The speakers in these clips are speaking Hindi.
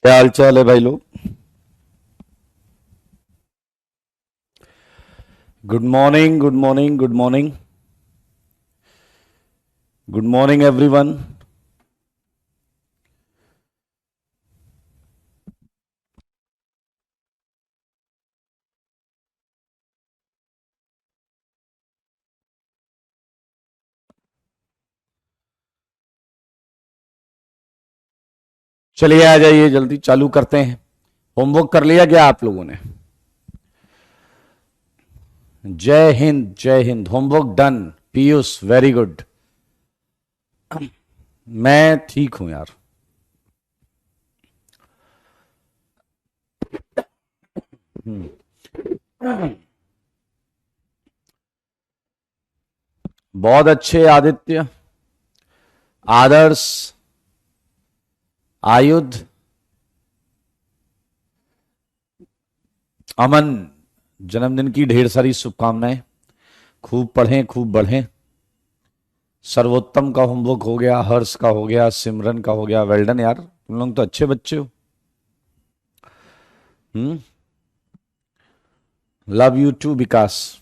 क्या हाल चाल है भाई लोग। Good morning, good morning, good morning, good morning everyone. चलिए आ जाइए, जल्दी चालू करते हैं। होमवर्क कर लिया क्या आप लोगों ने? जय हिंद, जय Hind. Homework done. Piyush very good. मैं ठीक हूं यार। बहुत अच्छे आदित्य, आदर्श, आयुध, अमन, जन्मदिन की ढेर सारी शुभकामनाएं। खूब पढ़ें, खूब बढ़ें। सर्वोत्तम का होमवर्क हो गया, हर्ष का हो गया, सिमरन का हो गया। वेल्डन यार, तुम लोग तो अच्छे बच्चे हो। लव यू टू विकास।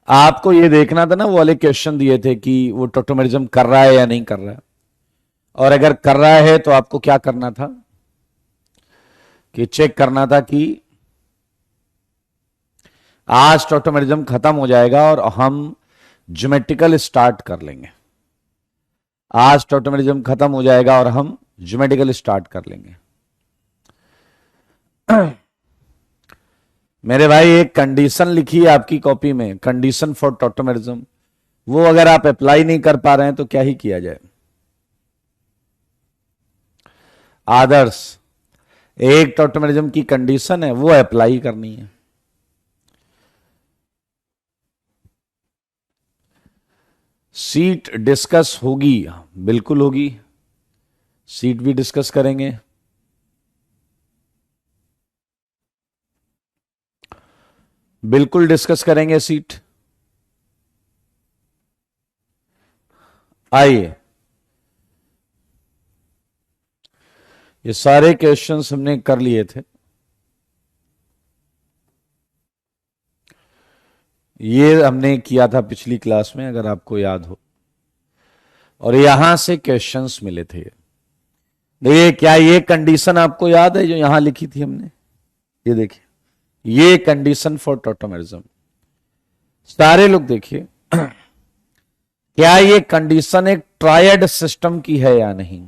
आपको ये देखना था ना, वो वाले क्वेश्चन दिए थे कि वो टोटोमेरिज्म कर रहा है या नहीं कर रहा है। और अगर कर रहा है तो आपको क्या करना था कि चेक करना था कि आज टोटोमेरिज्म खत्म हो जाएगा और हम ज्योमेट्रिकल स्टार्ट कर लेंगे। आज टोटोमेरिज्म खत्म हो जाएगा और हम ज्योमेट्रिकल स्टार्ट कर लेंगे। मेरे भाई, एक कंडीशन लिखी है आपकी कॉपी में, कंडीशन फॉर टोटोमेरिज्म। वो अगर आप अप्लाई नहीं कर पा रहे हैं तो क्या ही किया जाए। आदर्श, एक टोटोमेरिज्म की कंडीशन है, वो अप्लाई करनी है। सीट डिस्कस होगी, बिल्कुल होगी। सीट भी डिस्कस करेंगे। बिल्कुल डिस्कस करेंगे सीट। आइए, ये सारे क्वेश्चंस हमने कर लिए थे। ये हमने किया था पिछली क्लास में, अगर आपको याद हो। और यहां से क्वेश्चंस मिले थे। देखिए, क्या ये कंडीशन आपको याद है जो यहां लिखी थी हमने? ये देखिए, ये कंडीशन फॉर टोटोमेरिज्म। सारे लोग देखिए, क्या ये कंडीशन एक ट्रायड सिस्टम की है या नहीं?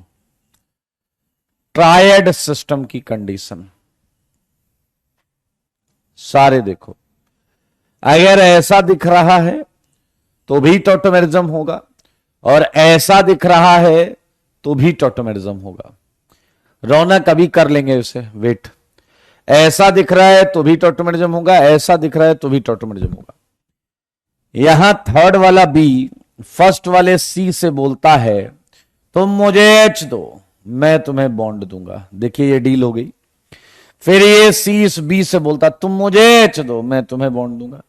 ट्रायड सिस्टम की कंडीशन। सारे देखो, अगर ऐसा दिख रहा है तो भी टोटोमेरिज्म होगा, और ऐसा दिख रहा है तो भी टोटोमेरिज्म होगा। रौनक अभी कर लेंगे उसे, वेट। ऐसा दिख रहा है तो भी टोटोमेरिज्म होगा, ऐसा दिख रहा है तो भी टोटोमेरिज्म होगा। यहां थर्ड वाला बी फर्स्ट वाले सी से बोलता है तुम मुझे एच दो, मैं तुम्हें बॉन्ड दूंगा। देखिए, ये डील हो गई। फिर ये सी इस बी से बोलता तुम मुझे एच दो, मैं तुम्हें बॉन्ड दूंगा।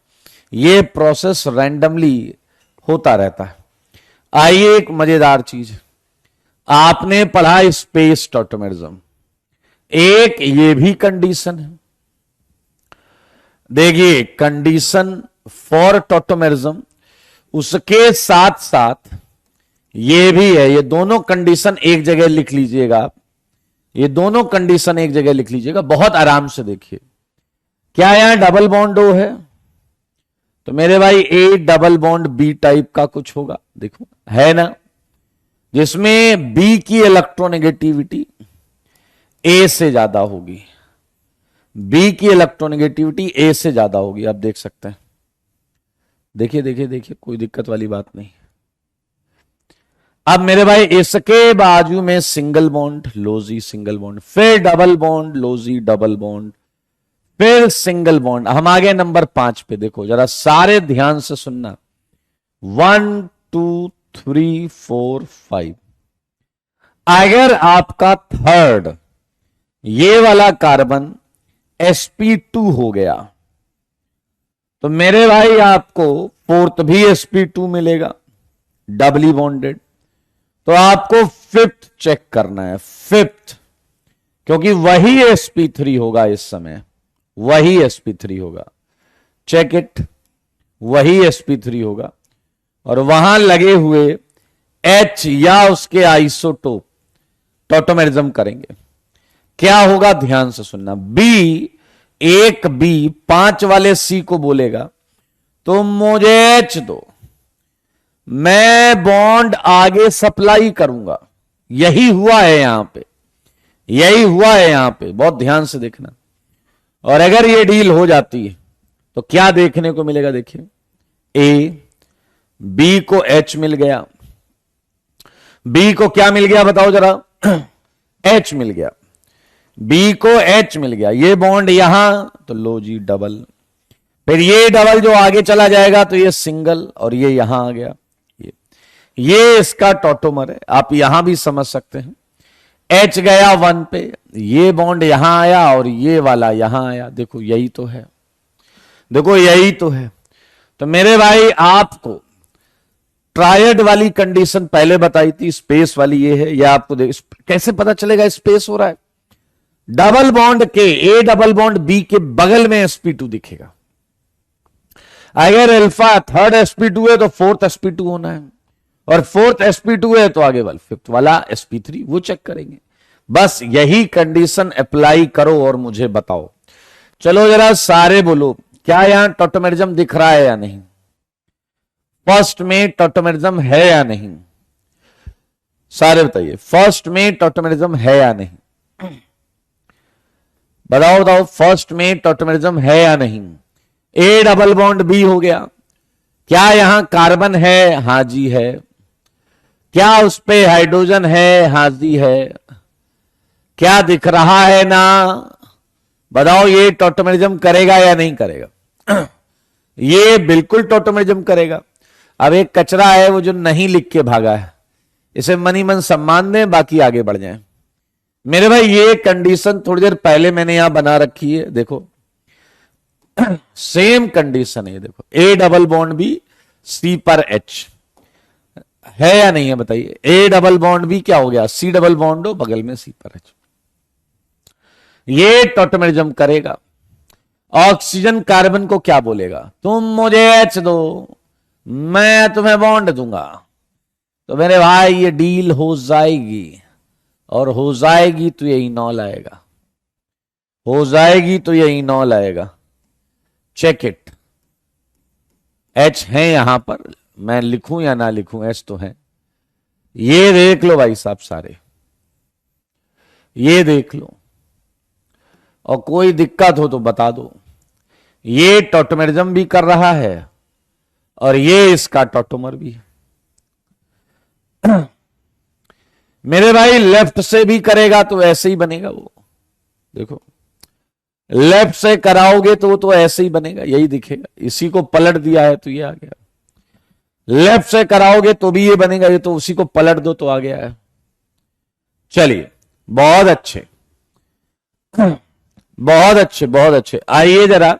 ये प्रोसेस रैंडमली होता रहता है। आइए, एक मजेदार चीज, आपने पढ़ा स्पेस टोटोमेरिज्म, एक ये भी कंडीशन है। देखिए, कंडीशन फॉर टोटोमेरिज्म, उसके साथ साथ ये भी है। ये दोनों कंडीशन एक जगह लिख लीजिएगा आप। ये दोनों कंडीशन एक जगह लिख लीजिएगा, बहुत आराम से। देखिए, क्या यहां डबल बॉन्ड ओ है? तो मेरे भाई, A double bond B type का कुछ होगा, देखो है ना, जिसमें बी की इलेक्ट्रोनेगेटिविटी ए से ज्यादा होगी। बी की इलेक्ट्रोनेगेटिविटी ए से ज्यादा होगी, आप देख सकते हैं। देखिए देखिए देखिए, कोई दिक्कत वाली बात नहीं। अब मेरे भाई, इसके बाजू में सिंगल बॉन्ड, लोजी सिंगल बॉन्ड, फिर डबल बॉन्ड, लोजी डबल बॉन्ड, फिर सिंगल बॉन्ड। हम आ गए नंबर 5 पे। देखो जरा, सारे ध्यान से सुनना। 1 2 3 4 5। अगर आपका थर्ड ये वाला कार्बन sp2 हो गया तो मेरे भाई आपको फोर्थ भी sp2 मिलेगा, डबली बॉन्डेड। तो आपको फिफ्थ चेक करना है, फिफ्थ, क्योंकि वही sp3 होगा इस समय, वही sp3 होगा। चेक इट, वही sp3 होगा और वहां लगे हुए H या उसके आइसोटोप टॉटोमेरिज्म करेंगे। क्या होगा ध्यान से सुनना। एक बी 5 वाले C को बोलेगा तुम मुझे H दो, मैं बॉन्ड आगे सप्लाई करूंगा। यही हुआ है यहां पे, यही हुआ है यहां पे, बहुत ध्यान से देखना। और अगर ये डील हो जाती है तो क्या देखने को मिलेगा, देखिए ए बी को H मिल गया, बी को क्या मिल गया बताओ जरा, H मिल गया, बी को H मिल गया, ये बॉन्ड यहां तो लो जी डबल, फिर ये डबल जो आगे चला जाएगा तो ये सिंगल और ये यहां आ गया, ये इसका टॉटोमर है। आप यहां भी समझ सकते हैं, H गया 1 पे, ये बॉन्ड यहां आया और ये वाला यहां आया, देखो यही तो है, देखो यही तो है। तो मेरे भाई आपको ट्रायड वाली कंडीशन पहले बताई थी, स्पेस वाली ये है, या आपको कैसे पता चलेगा स्पेस हो रहा है। डबल बॉन्ड के ए डबल बॉन्ड बी के बगल में sp2 दिखेगा। अगर अल्फा थर्ड sp2 है तो फोर्थ sp2 होना है, और फोर्थ sp2 है तो आगे वाला फिफ्थ वाला sp3, वो चेक करेंगे। बस यही कंडीशन अप्लाई करो और मुझे बताओ। चलो जरा सारे बोलो, क्या यहां टॉटोमेरिज्म दिख रहा है या नहीं, फर्स्ट में टॉटोमेरिज्म है या नहीं, सारे बताइए, फर्स्ट में टॉटोमेरिज्म है या नहीं, बताओ बताओ, फर्स्ट में टॉटोमेरिज्म है या नहीं। ए डबल बॉन्ड बी हो गया, क्या यहां कार्बन है, हां जी है, क्या उस पे हाइड्रोजन है, हां जी है, क्या दिख रहा है ना, बताओ ये टॉटोमेरिज्म करेगा या नहीं करेगा। ये बिल्कुल टॉटोमेरिज्म करेगा। अब एक कचरा है वो जो नहीं लिख के भागा है, इसे मनी मन सम्मान दें, बाकी आगे बढ़ जाएं। मेरे भाई ये कंडीशन थोड़ी देर पहले मैंने यहां बना रखी है, देखो सेम कंडीशन है, देखो A double bond B C पर H है या नहीं है बताइए। ए डबल बॉन्ड बी क्या हो गया, सी डबल बॉन्ड हो बगल में सी पर H, ये टॉटोमेरिज्म करेगा। ऑक्सीजन कार्बन को क्या बोलेगा, तुम मुझे H दो, मैं तुम्हें बॉन्ड दूंगा। तो मेरे भाई ये डील हो जाएगी, और हो जाएगी तो ये इनॉल आएगा, हो जाएगी तो ये इनॉल आएगा। चेक इट, H है यहां पर, मैं लिखूं या ना लिखूं, H तो है। ये देख लो भाई साहब सारे, ये देख लो, और कोई दिक्कत हो तो बता दो। ये टॉटोमेरिज्म भी कर रहा है और ये इसका टॉटोमर भी है। मेरे भाई लेफ्ट से भी करेगा तो ऐसे ही बनेगा वो, देखो लेफ्ट से कराओगे तो वो तो ऐसे ही बनेगा, यही दिखेगा। इसी को पलट दिया है तो ये आ गया, लेफ्ट से कराओगे तो भी ये बनेगा, ये तो उसी को पलट दो तो आ गया है। चलिए बहुत अच्छे, बहुत अच्छे, बहुत अच्छे। आइए जरा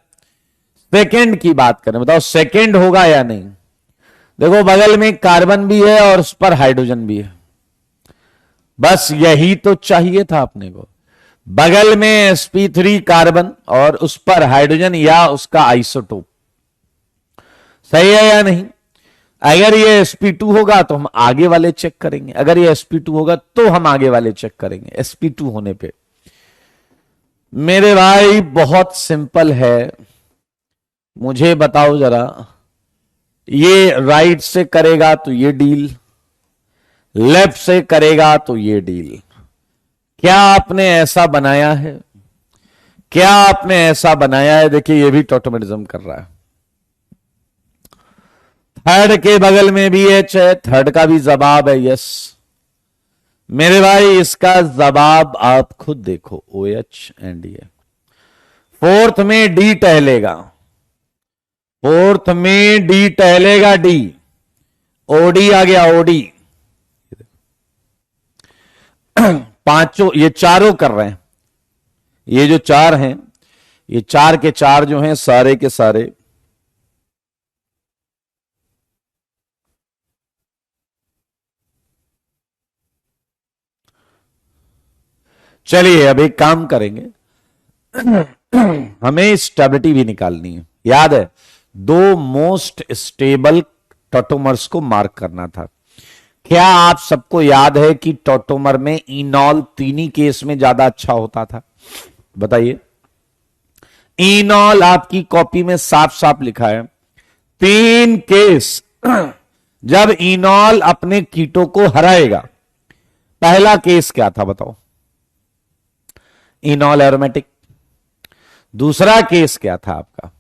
सेकंड की बात करें, बताओ सेकंड होगा या नहीं। देखो बगल में कार्बन भी है और उस पर हाइड्रोजन भी है, बस यही तो चाहिए था अपने को। बगल में sp3 कार्बन और उस पर हाइड्रोजन या उसका आइसोटोप, सही है या नहीं। अगर ये sp2 होगा तो हम आगे वाले चेक करेंगे, अगर ये sp2 होगा तो हम आगे वाले चेक करेंगे sp2 होने पे। मेरे भाई बहुत सिंपल है, मुझे बताओ जरा, ये राइट से करेगा तो ये डील, लेफ्ट से करेगा तो ये डील। क्या आपने ऐसा बनाया है, क्या आपने ऐसा बनाया है। देखिए ये भी टॉटोमेरिज्म कर रहा है, थर्ड के बगल में भी H है, थर्ड का भी जवाब है यस। मेरे भाई इसका जवाब आप खुद देखो, OH एंड ये। फोर्थ में D टहलेगा, फोर्थ में D टहलेगा, D OD आ गया, OD। पांचों ये चारों कर रहे हैं, ये जो चार हैं, ये चार के चार जो हैं सारे के सारे चलिए अब एक काम करेंगे, हमें स्टेबिलिटी भी निकालनी है। याद है, दो मोस्ट स्टेबल टॉटोमर्स को मार्क करना था। क्या आप सबको याद है कि टॉटोमर में इनॉल तीन ही केस में ज्यादा अच्छा होता था? बताइए। इनॉल आपकी कॉपी में साफ साफ लिखा है, तीन केस जब इनॉल अपने कीटो को हराएगा। पहला केस क्या था बताओ? इनॉल एरोमेटिक। दूसरा केस क्या था आपका?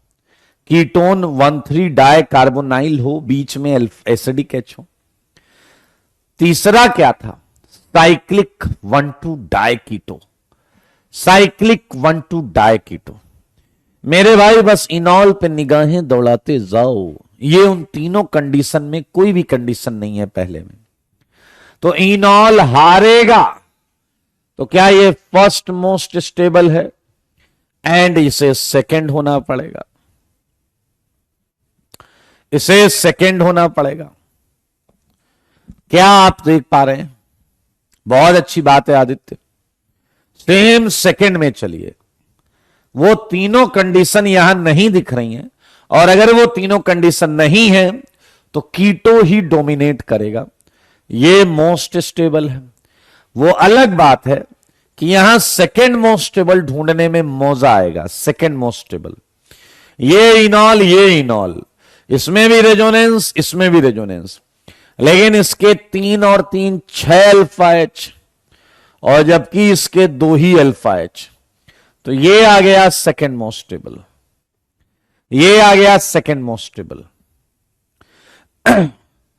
कीटोन 1,3 डाई कार्बोनाइल हो, बीच में एसिडिक एच हो। तीसरा क्या था? साइक्लिक 1,2 डाई कीटो, साइक्लिक 1,2 डाई कीटो। मेरे भाई बस इनॉल पे निगाहें दौड़ाते जाओ, ये उन तीनों कंडीशन में कोई भी कंडीशन नहीं है पहले में। तो इनॉल हारेगा, तो क्या ये फर्स्ट मोस्ट स्टेबल है? एंड इसे सेकंड होना पड़ेगा, इसे सेकंड होना पड़ेगा। क्या आप देख पा रहे हैं? बहुत अच्छी बात है आदित्य। सेम सेकंड में चलिए, वो तीनों कंडीशन यहां नहीं दिख रही हैं, और अगर वो तीनों कंडीशन नहीं है तो कीटो ही डोमिनेट करेगा, ये मोस्ट स्टेबल है। वो अलग बात है कि यहां सेकंड मोस्ट स्टेबल ढूंढने में मौजा आएगा। सेकंड मोस्ट स्टेबल, ये इनॉल, ये इनॉल, इसमें भी रेजोनेंस, इसमें भी रेजोनेंस, लेकिन इसके 3 और 3 6 अल्फा एच, और जबकि इसके 2 ही अल्फा एच। तो ये आ गया सेकंड मोस्ट स्टेबल, ये आ गया सेकंड मोस्ट स्टेबल।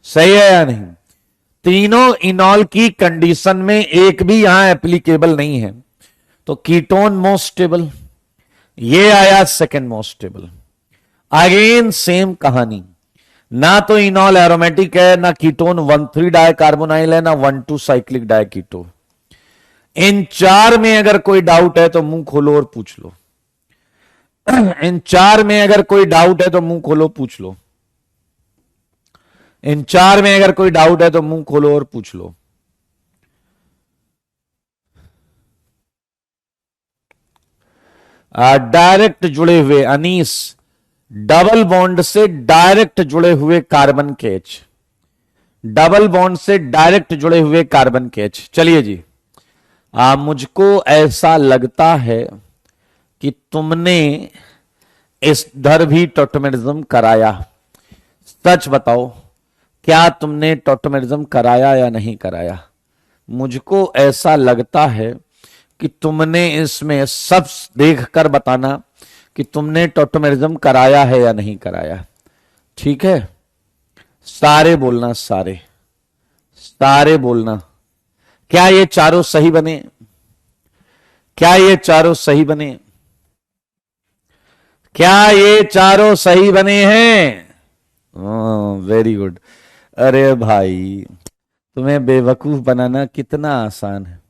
सही है या नहीं? तीनों इनॉल की कंडीशन में एक भी यहां एप्लीकेबल नहीं है, तो कीटोन मोस्ट स्टेबल, ये आया second most stable. Again same कहानी, ना तो इनॉल एरोमेटिक है, ना कीटोन 1,3 डाई कार्बोनाइल है, ना 1,2 साइक्लिक डाई कीटो। इन चार में अगर कोई डाउट है तो मुंह खोलो और पूछ लो। इन चार में अगर कोई डाउट है तो मुंह खोलो, पूछ लो। इन चार में अगर कोई डाउट है तो मुंह खोलो और पूछ लो। डायरेक्ट जुड़े हुए अनीस, डबल बॉन्ड से डायरेक्ट जुड़े हुए कार्बन के एच, डबल बॉन्ड से डायरेक्ट जुड़े हुए कार्बन के एच। चलिए जी, मुझको ऐसा लगता है कि तुमने इधर भी टॉटोमेरिज्म कराया। सच बताओ, क्या तुमने टॉटोमेरिज्म कराया या नहीं कराया? मुझको ऐसा लगता है कि तुमने इसमें सब देखकर बताना कि तुमने टॉटोमेरिज्म कराया है या नहीं कराया। ठीक है, सारे बोलना, सारे सारे बोलना। क्या ये चारों सही बने? क्या ये चारों सही बने? क्या ये चारों सही बने हैं? Very good. अरे भाई, तुम्हें बेवकूफ बनाना कितना आसान है।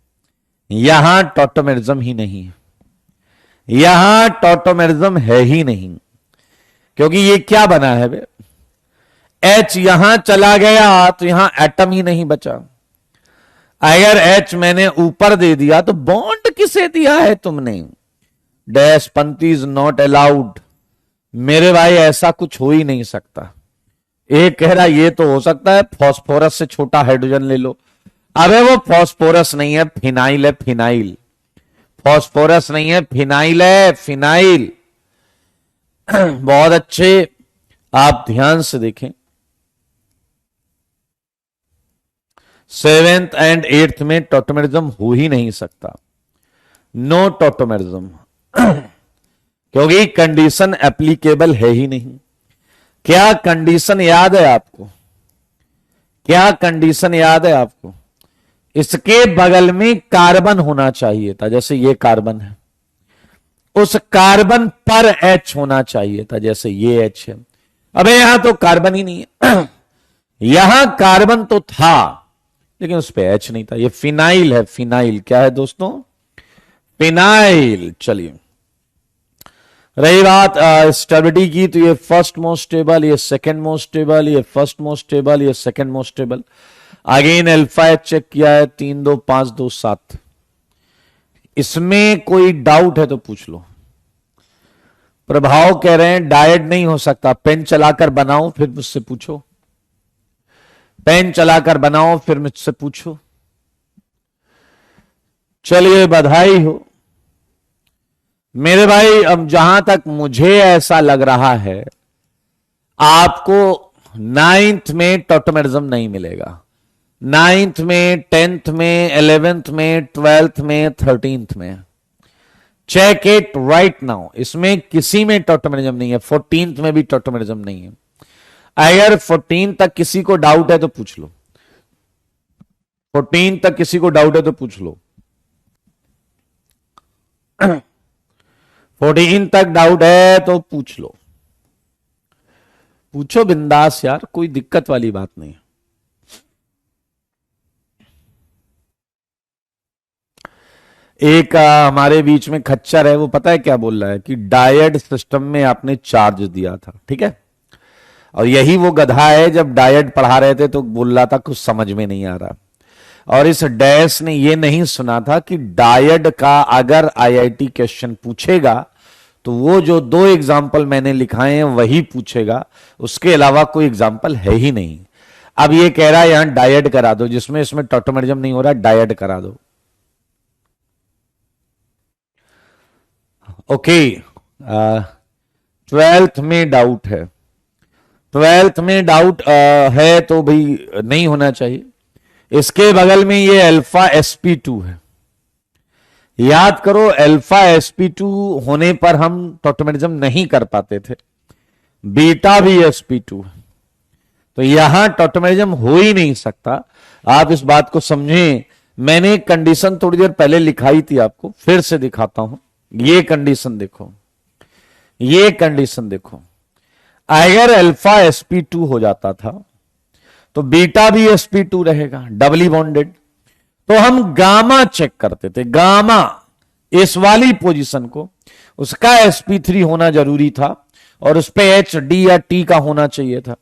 यहां टॉटोमेरिज्म ही नहीं है, यहां टॉटोमेरिज्म है ही नहीं, क्योंकि ये क्या बना है बे? H यहां चला गया तो यहां एटम ही नहीं बचा। अगर H मैंने ऊपर दे दिया तो बॉन्ड किसे दिया है तुमने? डैश पंक्ति इज नॉट अलाउड। मेरे भाई ऐसा कुछ हो ही नहीं सकता। एक कह रहा ये तो हो सकता है, फास्फोरस से छोटा हाइड्रोजन ले लो। अबे वो फास्फोरस नहीं है, फिनाइल है, फिनाइल। फास्फोरस नहीं है, फिनाइल है, फिनाइल। बहुत अच्छे, आप ध्यान से देखें। 7th एंड 8th में टॉटोमेरिज्म हो ही नहीं सकता, नो टॉटोमेरिज्म, क्योंकि कंडीशन एप्लीकेबल है ही नहीं। क्या कंडीशन याद है आपको? क्या कंडीशन याद है आपको? इसके बगल में कार्बन होना चाहिए था, जैसे ये कार्बन है, उस कार्बन पर H होना चाहिए था, जैसे ये H है। अबे यहां तो कार्बन ही नहीं है। यहां कार्बन तो था लेकिन उस पे H नहीं था। ये फिनाइल है, फिनाइल। क्या है दोस्तों? फिनाइल। चलिए, रही बात स्टेबिलिटी की, तो ये फर्स्ट मोस्ट स्टेबल, ये सेकंड मोस्ट स्टेबल, ये फर्स्ट मोस्ट स्टेबल, ये second most stable. Again alpha H check किया है, 3 2 5 2 7। इसमें कोई डाउट है तो पूछ लो। प्रभाव कह रहे हैं डायड नहीं हो सकता, पेन चलाकर बनाओ फिर मुझसे पूछो, पेन चलाकर बनाओ फिर मुझसे पूछो। चलिए बधाई हो मेरे भाई। अब जहां तक मुझे ऐसा लग रहा है आपको 9th में टॉटोमेरिज्म नहीं मिलेगा, 9th में, 10th में, 11th में, 12th में, 13th में। चेक इट राइट नाउ, इसमें किसी में टॉटोमेरिज्म नहीं है, 14th में भी टॉटोमेरिज्म नहीं है। अगर 14 तक किसी को डाउट है तो पूछ लो, 14 तक किसी को डाउट है तो पूछ लो। 14 तक डाउट है तो पूछ लो, पूछो बिंदास यार, कोई दिक्कत वाली बात नहीं। एक हमारे बीच में खच्चर है, वो पता है क्या बोल रहा है कि डायड सिस्टम में आपने चार्ज दिया था, ठीक है। और यही वो गधा है, जब डायड पढ़ा रहे थे तो बोल रहा था कुछ समझ में नहीं आ रहा। और इस डैश ने ये नहीं सुना था कि डायड का अगर आईआईटी क्वेश्चन पूछेगा तो वो जो 2 एग्जाम्पल मैंने लिखाए हैं वही पूछेगा, उसके अलावा कोई एग्जाम्पल है ही नहीं। अब ये कह रहा है यहां डायड करा दो, जिसमें इसमें टॉटोमेरिज्म नहीं हो रहा, डायड करा दो। ओके, 12th में डाउट है, 12th में डाउट है तो भाई नहीं होना चाहिए। इसके बगल में ये अल्फा sp2 है, याद करो अल्फा sp2 होने पर हम टॉटोमेरिज्म नहीं कर पाते थे, बीटा भी sp2 है, तो यहां टॉटोमेरिज्म हो ही नहीं सकता। आप इस बात को समझें, मैंने एक कंडीशन थोड़ी देर पहले लिखाई थी, आपको फिर से दिखाता हूं। ये कंडीशन देखो, ये कंडीशन देखो, अगर अल्फा sp2 हो जाता था तो बीटा भी sp2 रहेगा, डबली बॉन्डेड। तो हम गामा चेक करते थे, गामा इस वाली पोजीशन को, उसका sp3 होना जरूरी था और उस पे h d या t का होना चाहिए था।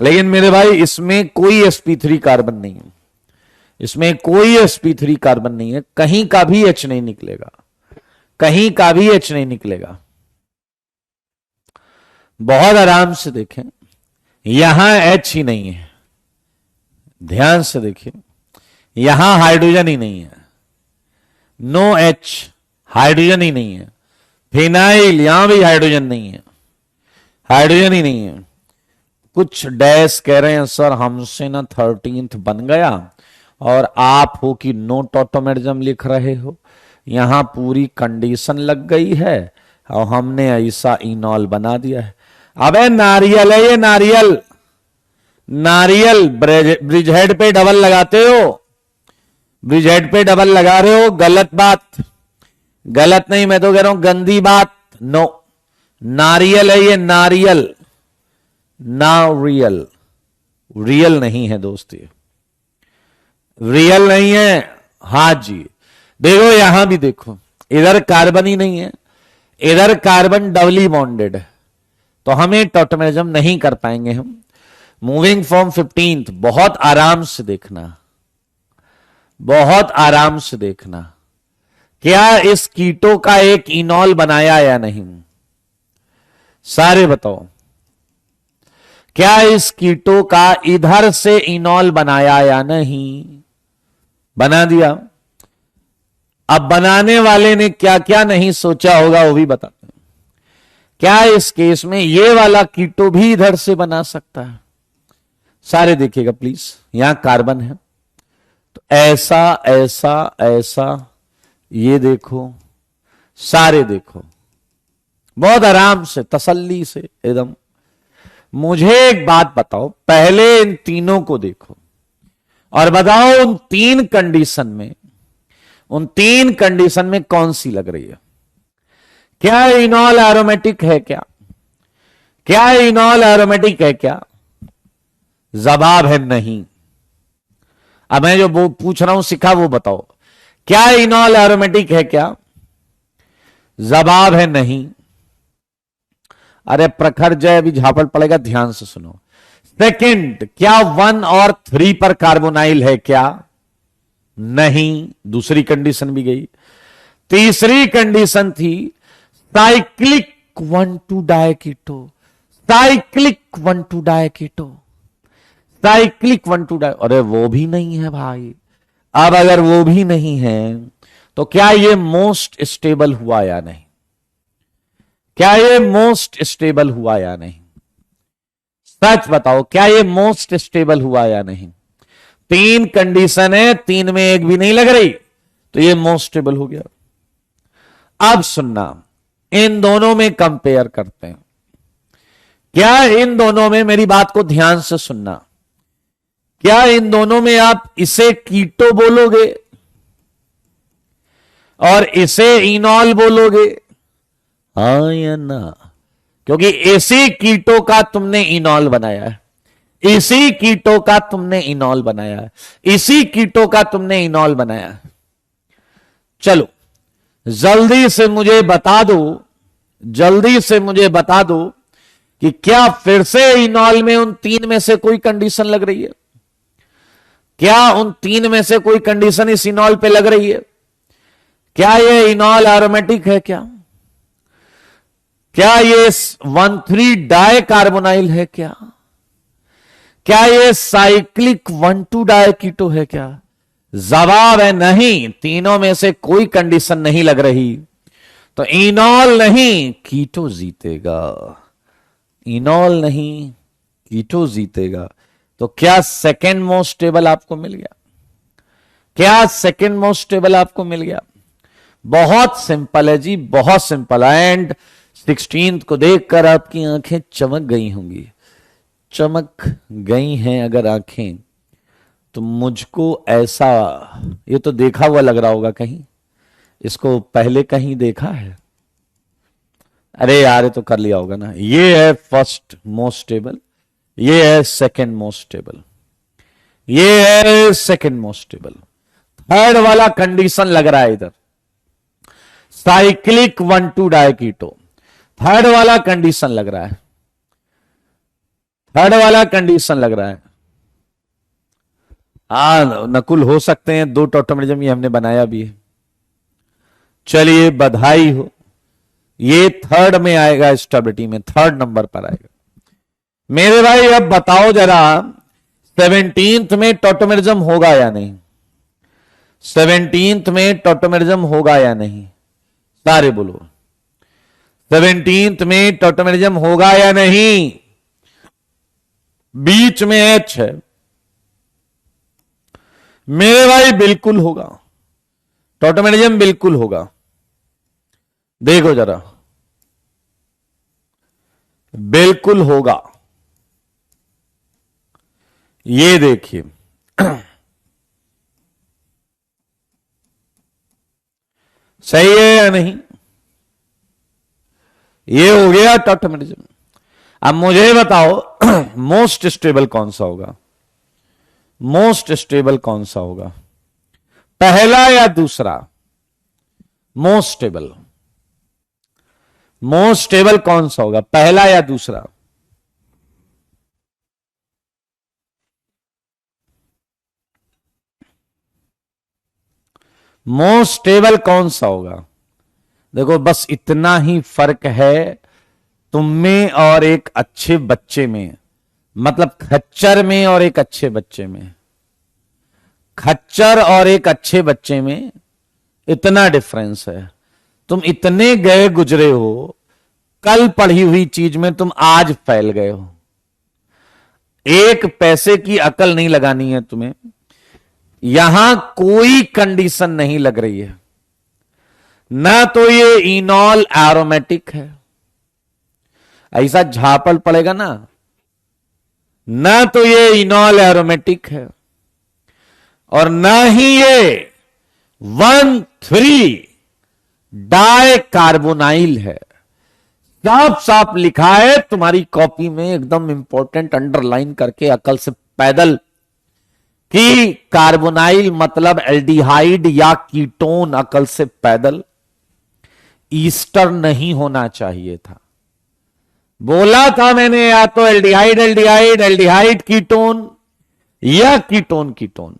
लेकिन मेरे भाई इसमें कोई sp3 कार्बन नहीं है, इसमें कोई sp3 कार्बन नहीं है, कहीं का भी h नहीं निकलेगा, कहीं का भी h नहीं निकलेगा। बहुत आराम से देखें, यहां h ही नहीं है, ध्यान से देखिए, यहां हाइड्रोजन ही नहीं है, नो H, हाइड्रोजन ही नहीं है। फिनाइल, यहां भी हाइड्रोजन नहीं है, हाइड्रोजन ही नहीं है। कुछ डैश कह रहे हैं सर हमसे ना 13th बन गया और आप हो कि नो टॉटोमेरिज्म लिख रहे हो, यहां पूरी कंडीशन लग गई है और हमने ऐसा इनॉल बना दिया है। अबे नारियल है ये, नारियल, नारियल ब्रिज हेड पे डबल लगाते हो, ब्रिज हेड पे डबल लगा रहे हो, गलत बात, गलत नहीं, मैं तो कह रहा हूं गंदी बात। नो, नारियल है ये, नारियल, नारियल, रियल नहीं है दोस्त, ये रियल नहीं है। हां जी, देखो यहां भी देखो, इधर कार्बन ही नहीं है, इधर कार्बन डबली बॉन्डेड है, तो हमें टॉटोमेरिज्म नहीं कर पाएंगे हम। मूविंग फ्रॉम 15th, बहुत आराम से देखना, बहुत आराम से देखना, क्या इस कीटो का एक इनॉल बनाया या नहीं, सारे बताओ, क्या इस कीटो का इधर से इनॉल बनाया या नहीं, बना दिया। अब बनाने वाले ने क्या क्या नहीं सोचा होगा वो भी बताते हैं। क्या इस केस में ये वाला कीटो भी इधर से बना सकता है, सारे देखिएगा प्लीज, यहां कार्बन है तो ऐसा ऐसा ऐसा, ये देखो, सारे देखो, बहुत आराम से तसल्ली से एकदम। मुझे एक बात बताओ, पहले इन तीनों को देखो और बताओ उन 3 कंडीशन में, उन 3 कंडीशन में कौन सी लग रही है। क्या इनॉल एरोमेटिक है क्या, क्या इनॉल एरोमेटिक है क्या, जवाब है नहीं। अब मैं जो वो पूछ रहा हूं सिखा वो बताओ, क्या इनॉल एरोमेटिक है क्या, जवाब है नहीं। अरे प्रखर जय, अभी झापड़ पड़ेगा, ध्यान से सुनो। सेकंड, क्या 1 और 3 पर कार्बोनाइल है क्या, नहीं, दूसरी कंडीशन भी गई। तीसरी कंडीशन थी साइक्लिक 1,2 डायकीटो, साइक्लिक 1,2 डायकीटो, साइक्लिक 1,2 डाय, अरे वो भी नहीं है भाई। अब अगर वो भी नहीं है तो क्या ये मोस्ट स्टेबल हुआ या नहीं? क्या ये मोस्ट स्टेबल हुआ या नहीं? सच बताओ, क्या ये मोस्ट स्टेबल हुआ या नहीं? तीन कंडीशन है, तीन में एक भी नहीं लग रही, तो ये मोस्ट स्टेबल हो गया। अब सुनना, इन दोनों में कंपेयर करते हैं। क्या इन दोनों में, मेरी बात को ध्यान से सुनना, क्या इन दोनों में आप इसे कीटो बोलोगे और इसे इनॉल बोलोगे? हाँ या ना? क्योंकि इसी कीटो का तुमने इनॉल बनाया है, इसी कीटो का तुमने इनॉल बनाया है, इसी कीटो का तुमने इनॉल बनाया है। चलो जल्दी से मुझे बता दो, जल्दी से मुझे बता दो कि क्या फिर से इनॉल में उन तीन में से कोई कंडीशन लग रही है? क्या उन तीन में से कोई कंडीशन इस इनॉल पे लग रही है? क्या ये इनॉल एरोमेटिक है? क्या ये 1,3 डाई कार्बोनाइल है? क्या ये साइक्लिक 1,2 डायकीटो है? क्या जवाब है नहीं, तीनों में से कोई कंडीशन नहीं लग रही, तो इनॉल नहीं कीटो जीतेगा, इनॉल नहीं कीटो जीतेगा। तो क्या सेकेंड मोस्ट स्टेबल आपको मिल गया? क्या सेकेंड मोस्ट स्टेबल आपको मिल गया? बहुत सिंपल है जी, बहुत सिंपल। एंड 16th को देखकर आपकी आंखें चमक गई होंगी, चमक गई हैं अगर आंखें, तो मुझको ऐसा, ये तो देखा हुआ लग रहा होगा, कहीं इसको पहले कहीं देखा है? अरे यार ये तो कर लिया होगा ना। ये है फर्स्ट मोस्ट स्टेबल, ये है सेकंड मोस्ट स्टेबल, ये है सेकंड मोस्ट स्टेबल। थर्ड वाला कंडीशन लग रहा है इधर, साइक्लिक 1,2 डायकीटो, थर्ड वाला कंडीशन लग रहा है, थर्ड वाला कंडीशन लग रहा है। नकुल हो सकते हैं, 2 टॉटोमेरिज्म ये हमने बनाया भी है। चलिए बधाई हो, ये थर्ड में आएगा, स्टेबिलिटी में थर्ड नंबर पर आएगा। मेरे भाई अब बताओ जरा, 17th में टॉटोमेरिज्म होगा या नहीं? 17th में टॉटोमेरिज्म होगा या नहीं? सारे बोलो, 17th में टॉटोमेरिज्म होगा या नहीं? बीच में एच है मेरे भाई, बिल्कुल होगा, टॉटोमेरिज्म बिल्कुल होगा। देखो जरा, बिल्कुल होगा, ये देखिए सही है या नहीं? ये हो गया टॉटोमेरिज्म। अब मुझे बताओ मोस्ट स्टेबल कौन सा होगा? मोस्ट स्टेबल कौन सा होगा, पहला या दूसरा? मोस्ट स्टेबल, मोस्ट स्टेबल कौन सा होगा, पहला या दूसरा? मोस्ट स्टेबल कौन सा होगा? देखो बस इतना ही फर्क है तुम में और एक अच्छे बच्चे में, मतलब खच्चर में और एक अच्छे बच्चे में, खच्चर और एक अच्छे बच्चे में इतना डिफरेंस है। तुम इतने गए गुजरे हो, कल पढ़ी हुई चीज में तुम आज फैल गए हो। एक पैसे की अकल नहीं लगानी है तुम्हें, यहां कोई कंडीशन नहीं लग रही है। ना तो ये इनॉल एरोमेटिक है, ऐसा झापड़ पड़ेगा ना तो ये इनॉल एरोमेटिक है, और ना ही ये 1,3 डाई कार्बोनाइल है। साफ साफ लिखा है तुम्हारी कॉपी में, एकदम इंपॉर्टेंट, अंडरलाइन करके अकल से पैदल, कि कार्बोनाइल मतलब एल्डिहाइड या कीटोन, अकल से पैदल। ईस्टर नहीं होना चाहिए था, बोला था मैंने, या तो एल्डिहाइड एल्डिहाइड, एल्डिहाइड कीटोन या कीटोन कीटोन।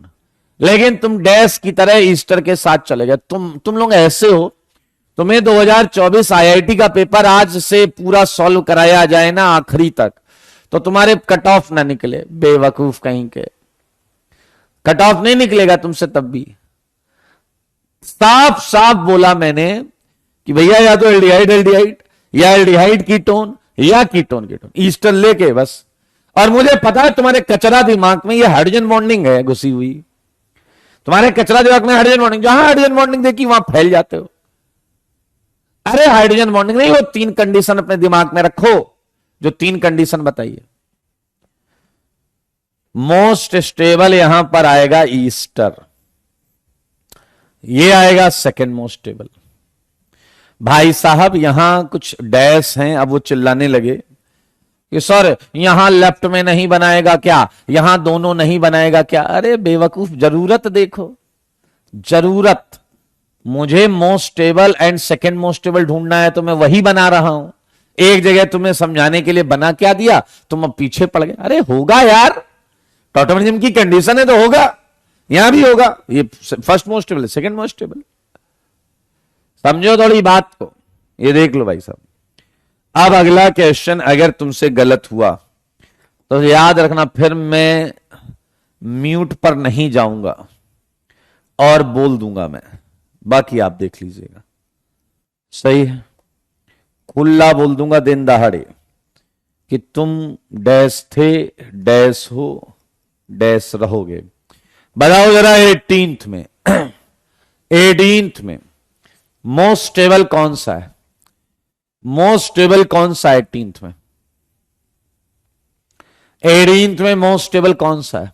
लेकिन तुम डैश की तरह ईस्टर के साथ चले गए। तुम लोग ऐसे हो, तुम्हें 2024 आईआईटी का पेपर आज से पूरा सॉल्व कराया जाए ना आखिरी तक, तो तुम्हारे कट ऑफ ना निकले, बेवकूफ कहीं के। कट ऑफ नहीं निकलेगा तुमसे तब भी। साफ साफ बोला मैंने कि भैया या तो एल्डिहाइड एल्डिहाइड, या एल्डिहाइड कीटोन, या कीटोन कीटोन, ईस्टर लेके बस। और मुझे पता है तुम्हारे कचरा दिमाग में ये हाइड्रोजन बॉन्डिंग है घुसी हुई। तुम्हारे कचरा दिमाग में हाइड्रोजन बॉन्डिंग, जहां हाइड्रोजन बॉन्डिंग देखी वहां फैल जाते हो। अरे हाइड्रोजन बॉन्डिंग नहीं, वो 3 कंडीशन अपने दिमाग में रखो, जो 3 कंडीशन बताइए। मोस्ट स्टेबल यहां पर आएगा ईस्टर, ये आएगा सेकेंड मोस्ट स्टेबल। भाई साहब यहां कुछ डैश हैं, अब वो चिल्लाने लगे कि सर यहां लेफ्ट में नहीं बनाएगा क्या, यहां दोनों नहीं बनाएगा क्या। अरे बेवकूफ, जरूरत देखो, जरूरत। मुझे most stable and second most stable ढूंढना है तो मैं वही बना रहा हूं। एक जगह तुम्हें समझाने के लिए बना क्या दिया, तुम अब पीछे पड़ गए। अरे होगा यार, टॉटोमेरिज्म की कंडीशन है तो होगा, यहां भी होगा। ये first most stable, second most stable. समझो थोड़ी बात को, ये देख लो भाई साहब। अब अगला क्वेश्चन अगर तुमसे गलत हुआ तो याद रखना, फिर मैं म्यूट पर नहीं जाऊंगा और बोल दूंगा मैं, बाकी आप देख लीजिएगा। सही है, खुला बोल दूंगा दिन दहाड़े कि तुम डैश थे, डैश हो, डैश रहोगे। बताओ जरा 18th में 18th में मोस्ट स्टेबल कौन सा है? मोस्ट स्टेबल कौन सा है 18th में? 18th में मोस्ट स्टेबल कौन सा है?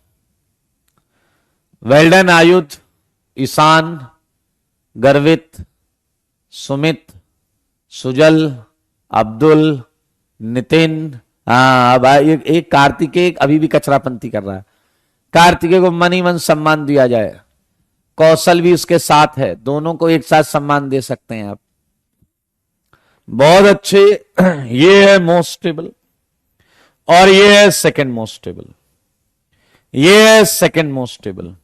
वेल्डन, आयुध, ईशान, गर्वित, सुमित, सुजल, अब्दुल, नितिन। अब एक कार्तिकेय अभी भी कचरापंती कर रहा है। कार्तिकेय को मन ही मन सम्मान दिया जाए, कौशल भी उसके साथ है, दोनों को एक साथ सम्मान दे सकते हैं आप। बहुत अच्छे। ये है मोस्ट स्टेबल और ये है सेकंड मोस्ट स्टेबल, ये है सेकंड मोस्ट स्टेबल।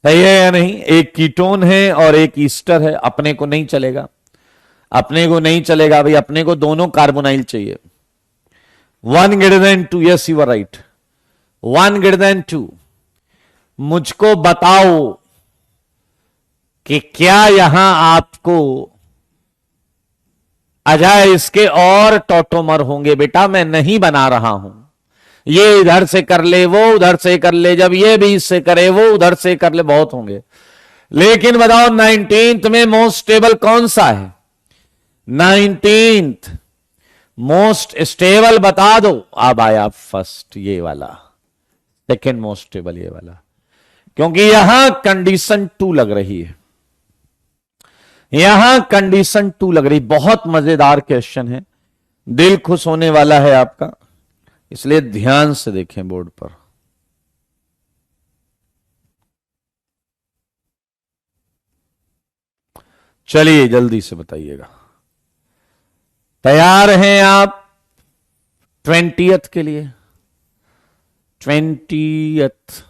सही है या नहीं? एक कीटोन है और एक ईस्टर है। अपने को नहीं चलेगा, अपने को नहीं चलेगा भाई, अपने को दोनों कार्बोनाइल चाहिए। 1 greater than 2, yes you are right, 1 greater than 2। मुझको बताओ कि क्या यहां आपको अजय इसके और टॉटोमर होंगे? बेटा मैं नहीं बना रहा हूं, ये इधर से कर ले, वो उधर से कर ले, जब ये भी इससे करे वो उधर से कर ले, बहुत होंगे। लेकिन बताओ 19th में मोस्ट स्टेबल कौन सा है? 19th मोस्ट स्टेबल बता दो। अब आया फर्स्ट, ये वाला। सेकेंड मोस्ट स्टेबल ये वाला, क्योंकि यहां कंडीशन 2 लग रही है, यहां कंडीशन 2 लग रही। बहुत मजेदार क्वेश्चन है, दिल खुश होने वाला है आपका, इसलिए ध्यान से देखें बोर्ड पर। चलिए जल्दी से बताइएगा, तैयार हैं आप 20th के लिए? 20th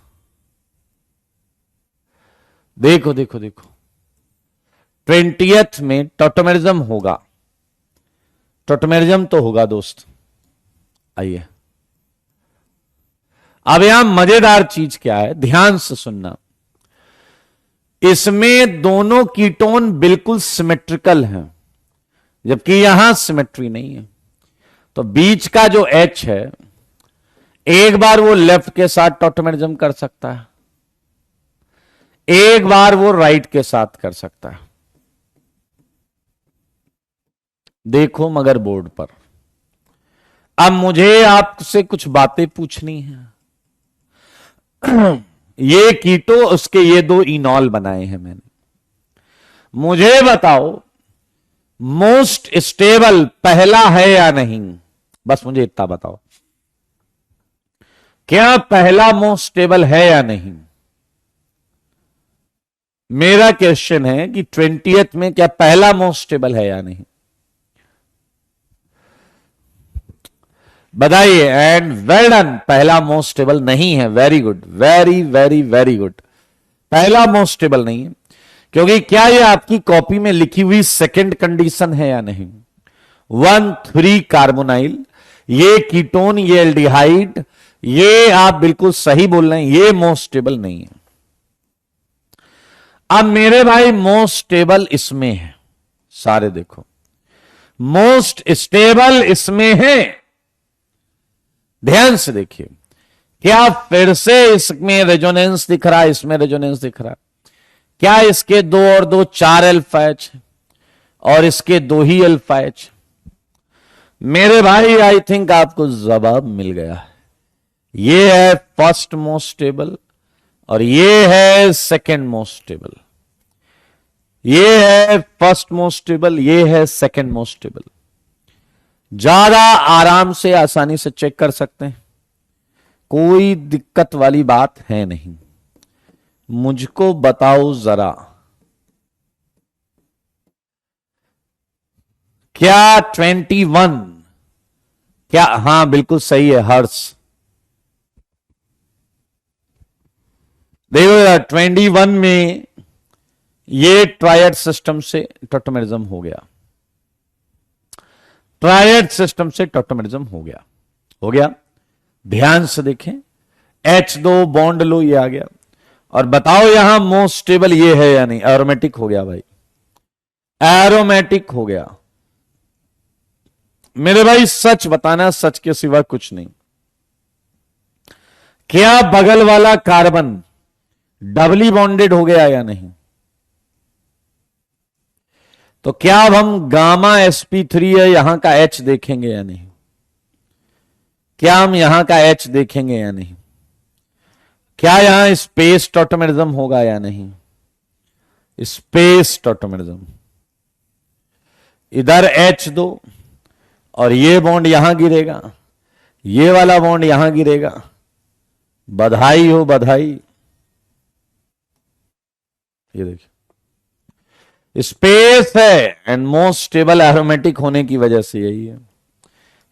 देखो देखो देखो, 20th में टॉटोमेरिज्म होगा, टॉटोमेरिज्म तो होगा दोस्त। आइए, अब यहां मजेदार चीज क्या है, ध्यान से सुनना। इसमें दोनों कीटोन बिल्कुल सिमेट्रिकल हैं, जबकि यहां सिमेट्री नहीं है। तो बीच का जो H है, एक बार वो लेफ्ट के साथ टॉटोमेरिज्म कर सकता है, एक बार वो राइट के साथ कर सकता है। देखो मगर बोर्ड पर। अब मुझे आपसे कुछ बातें पूछनी है। ये कीटो, उसके ये 2 इनॉल बनाए हैं मैंने। मुझे बताओ मोस्ट स्टेबल पहला है या नहीं? बस मुझे इतना बताओ, क्या पहला मोस्ट स्टेबल है या नहीं? मेरा क्वेश्चन है कि 20th में क्या पहला मोस्ट स्टेबल है या नहीं? बधाई एंड वेल डन। पहला मोस्ट स्टेबल नहीं है। Very good, very very very good. पहला मोस्ट स्टेबल नहीं है, क्योंकि क्या ये आपकी कॉपी में लिखी हुई सेकंड कंडीशन है या नहीं? 1,3 कार्बोनाइल, ये कीटोन, ये एल्डिहाइड, ये आप बिल्कुल सही बोल रहे हैं, ये मोस्ट स्टेबल नहीं है। अब मेरे भाई मोस्ट स्टेबल इसमें है, सारे देखो मोस्ट स्टेबल इसमें है। ध्यान से देखिए, क्या फिर से इसमें रेजोनेंस दिख रहा है, इसमें रेजोनेंस दिख रहा है? क्या इसके 2 और 2 4 अल्फा एच और इसके 2 ही अल्फा एच? मेरे भाई आई थिंक आपको जवाब मिल गया है। ये है फर्स्ट मोस्ट स्टेबल और ये है सेकंड मोस्ट स्टेबल। ये है फर्स्ट मोस्ट स्टेबल, ये है सेकंड मोस्ट स्टेबल। ज्यादा आराम से आसानी से चेक कर सकते हैं, कोई दिक्कत वाली बात है नहीं। मुझको बताओ जरा, क्या 21, क्या? हां बिल्कुल सही है हर्ष। देखो 21 में ये ट्रायड सिस्टम से टॉटोमेरिज्म हो गया, ट्रायड सिस्टम से टॉटोमेरिज्म हो गया, हो गया। ध्यान से देखें, H2 बॉन्ड लो, ये आ गया। और बताओ यहां मोस्ट स्टेबल ये है या नहीं? एरोमेटिक हो गया भाई, एरोमेटिक हो गया। मेरे भाई सच बताना, सच के सिवा कुछ नहीं। क्या बगल वाला कार्बन डबली बॉन्डेड हो गया या नहीं? तो क्या अब हम गामा sp3 है यहां का H देखेंगे या नहीं? क्या हम यहां का H देखेंगे या नहीं? क्या यहां स्पेस टॉटोमेरिज्म होगा या नहीं? Space tautomerism. इधर H2 और ये बॉन्ड यहां गिरेगा, ये वाला बॉन्ड यहां गिरेगा। बधाई हो बधाई। ये देखिए स्पेस है एंड मोस्ट स्टेबल एरोमेटिक होने की वजह से यही है।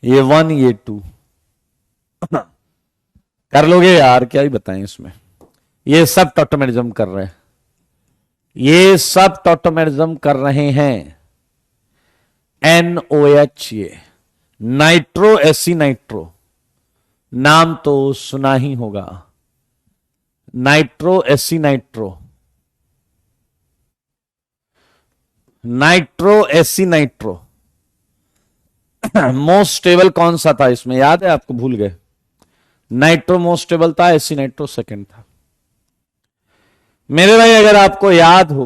ये 1, ये 2 कर लोगे यार, क्या ही बताएं इसमें। ये सब टॉटोमेरिज्म कर रहे हैं, ये सब टॉटोमेरिज्म कर रहे हैं। NOH, ये नाइट्रो एसी नाइट्रो, नाम तो सुना ही होगा, nitro AC nitro, nitro AC nitro. Most stable कौन सा था इसमें, याद है आपको? भूल गए। नाइट्रो मोस्ट स्टेबल था, एसी नाइट्रो सेकंड था। मेरे भाई अगर आपको याद हो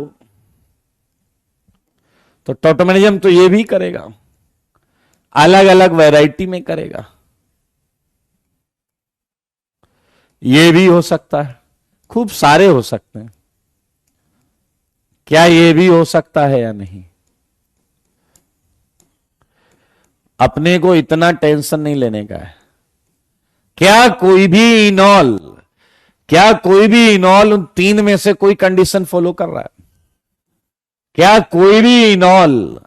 तो टॉटोमेरिज्म तो ये भी करेगा, अलग अलग वैरायटी में करेगा। ये भी हो सकता है, खूब सारे हो सकते हैं। क्या ये भी हो सकता है या नहीं? अपने को इतना टेंशन नहीं लेने का है। क्या कोई भी इनॉल, क्या कोई भी इनॉल उन 3 में से कोई कंडीशन फॉलो कर रहा है? क्या कोई भी इनॉल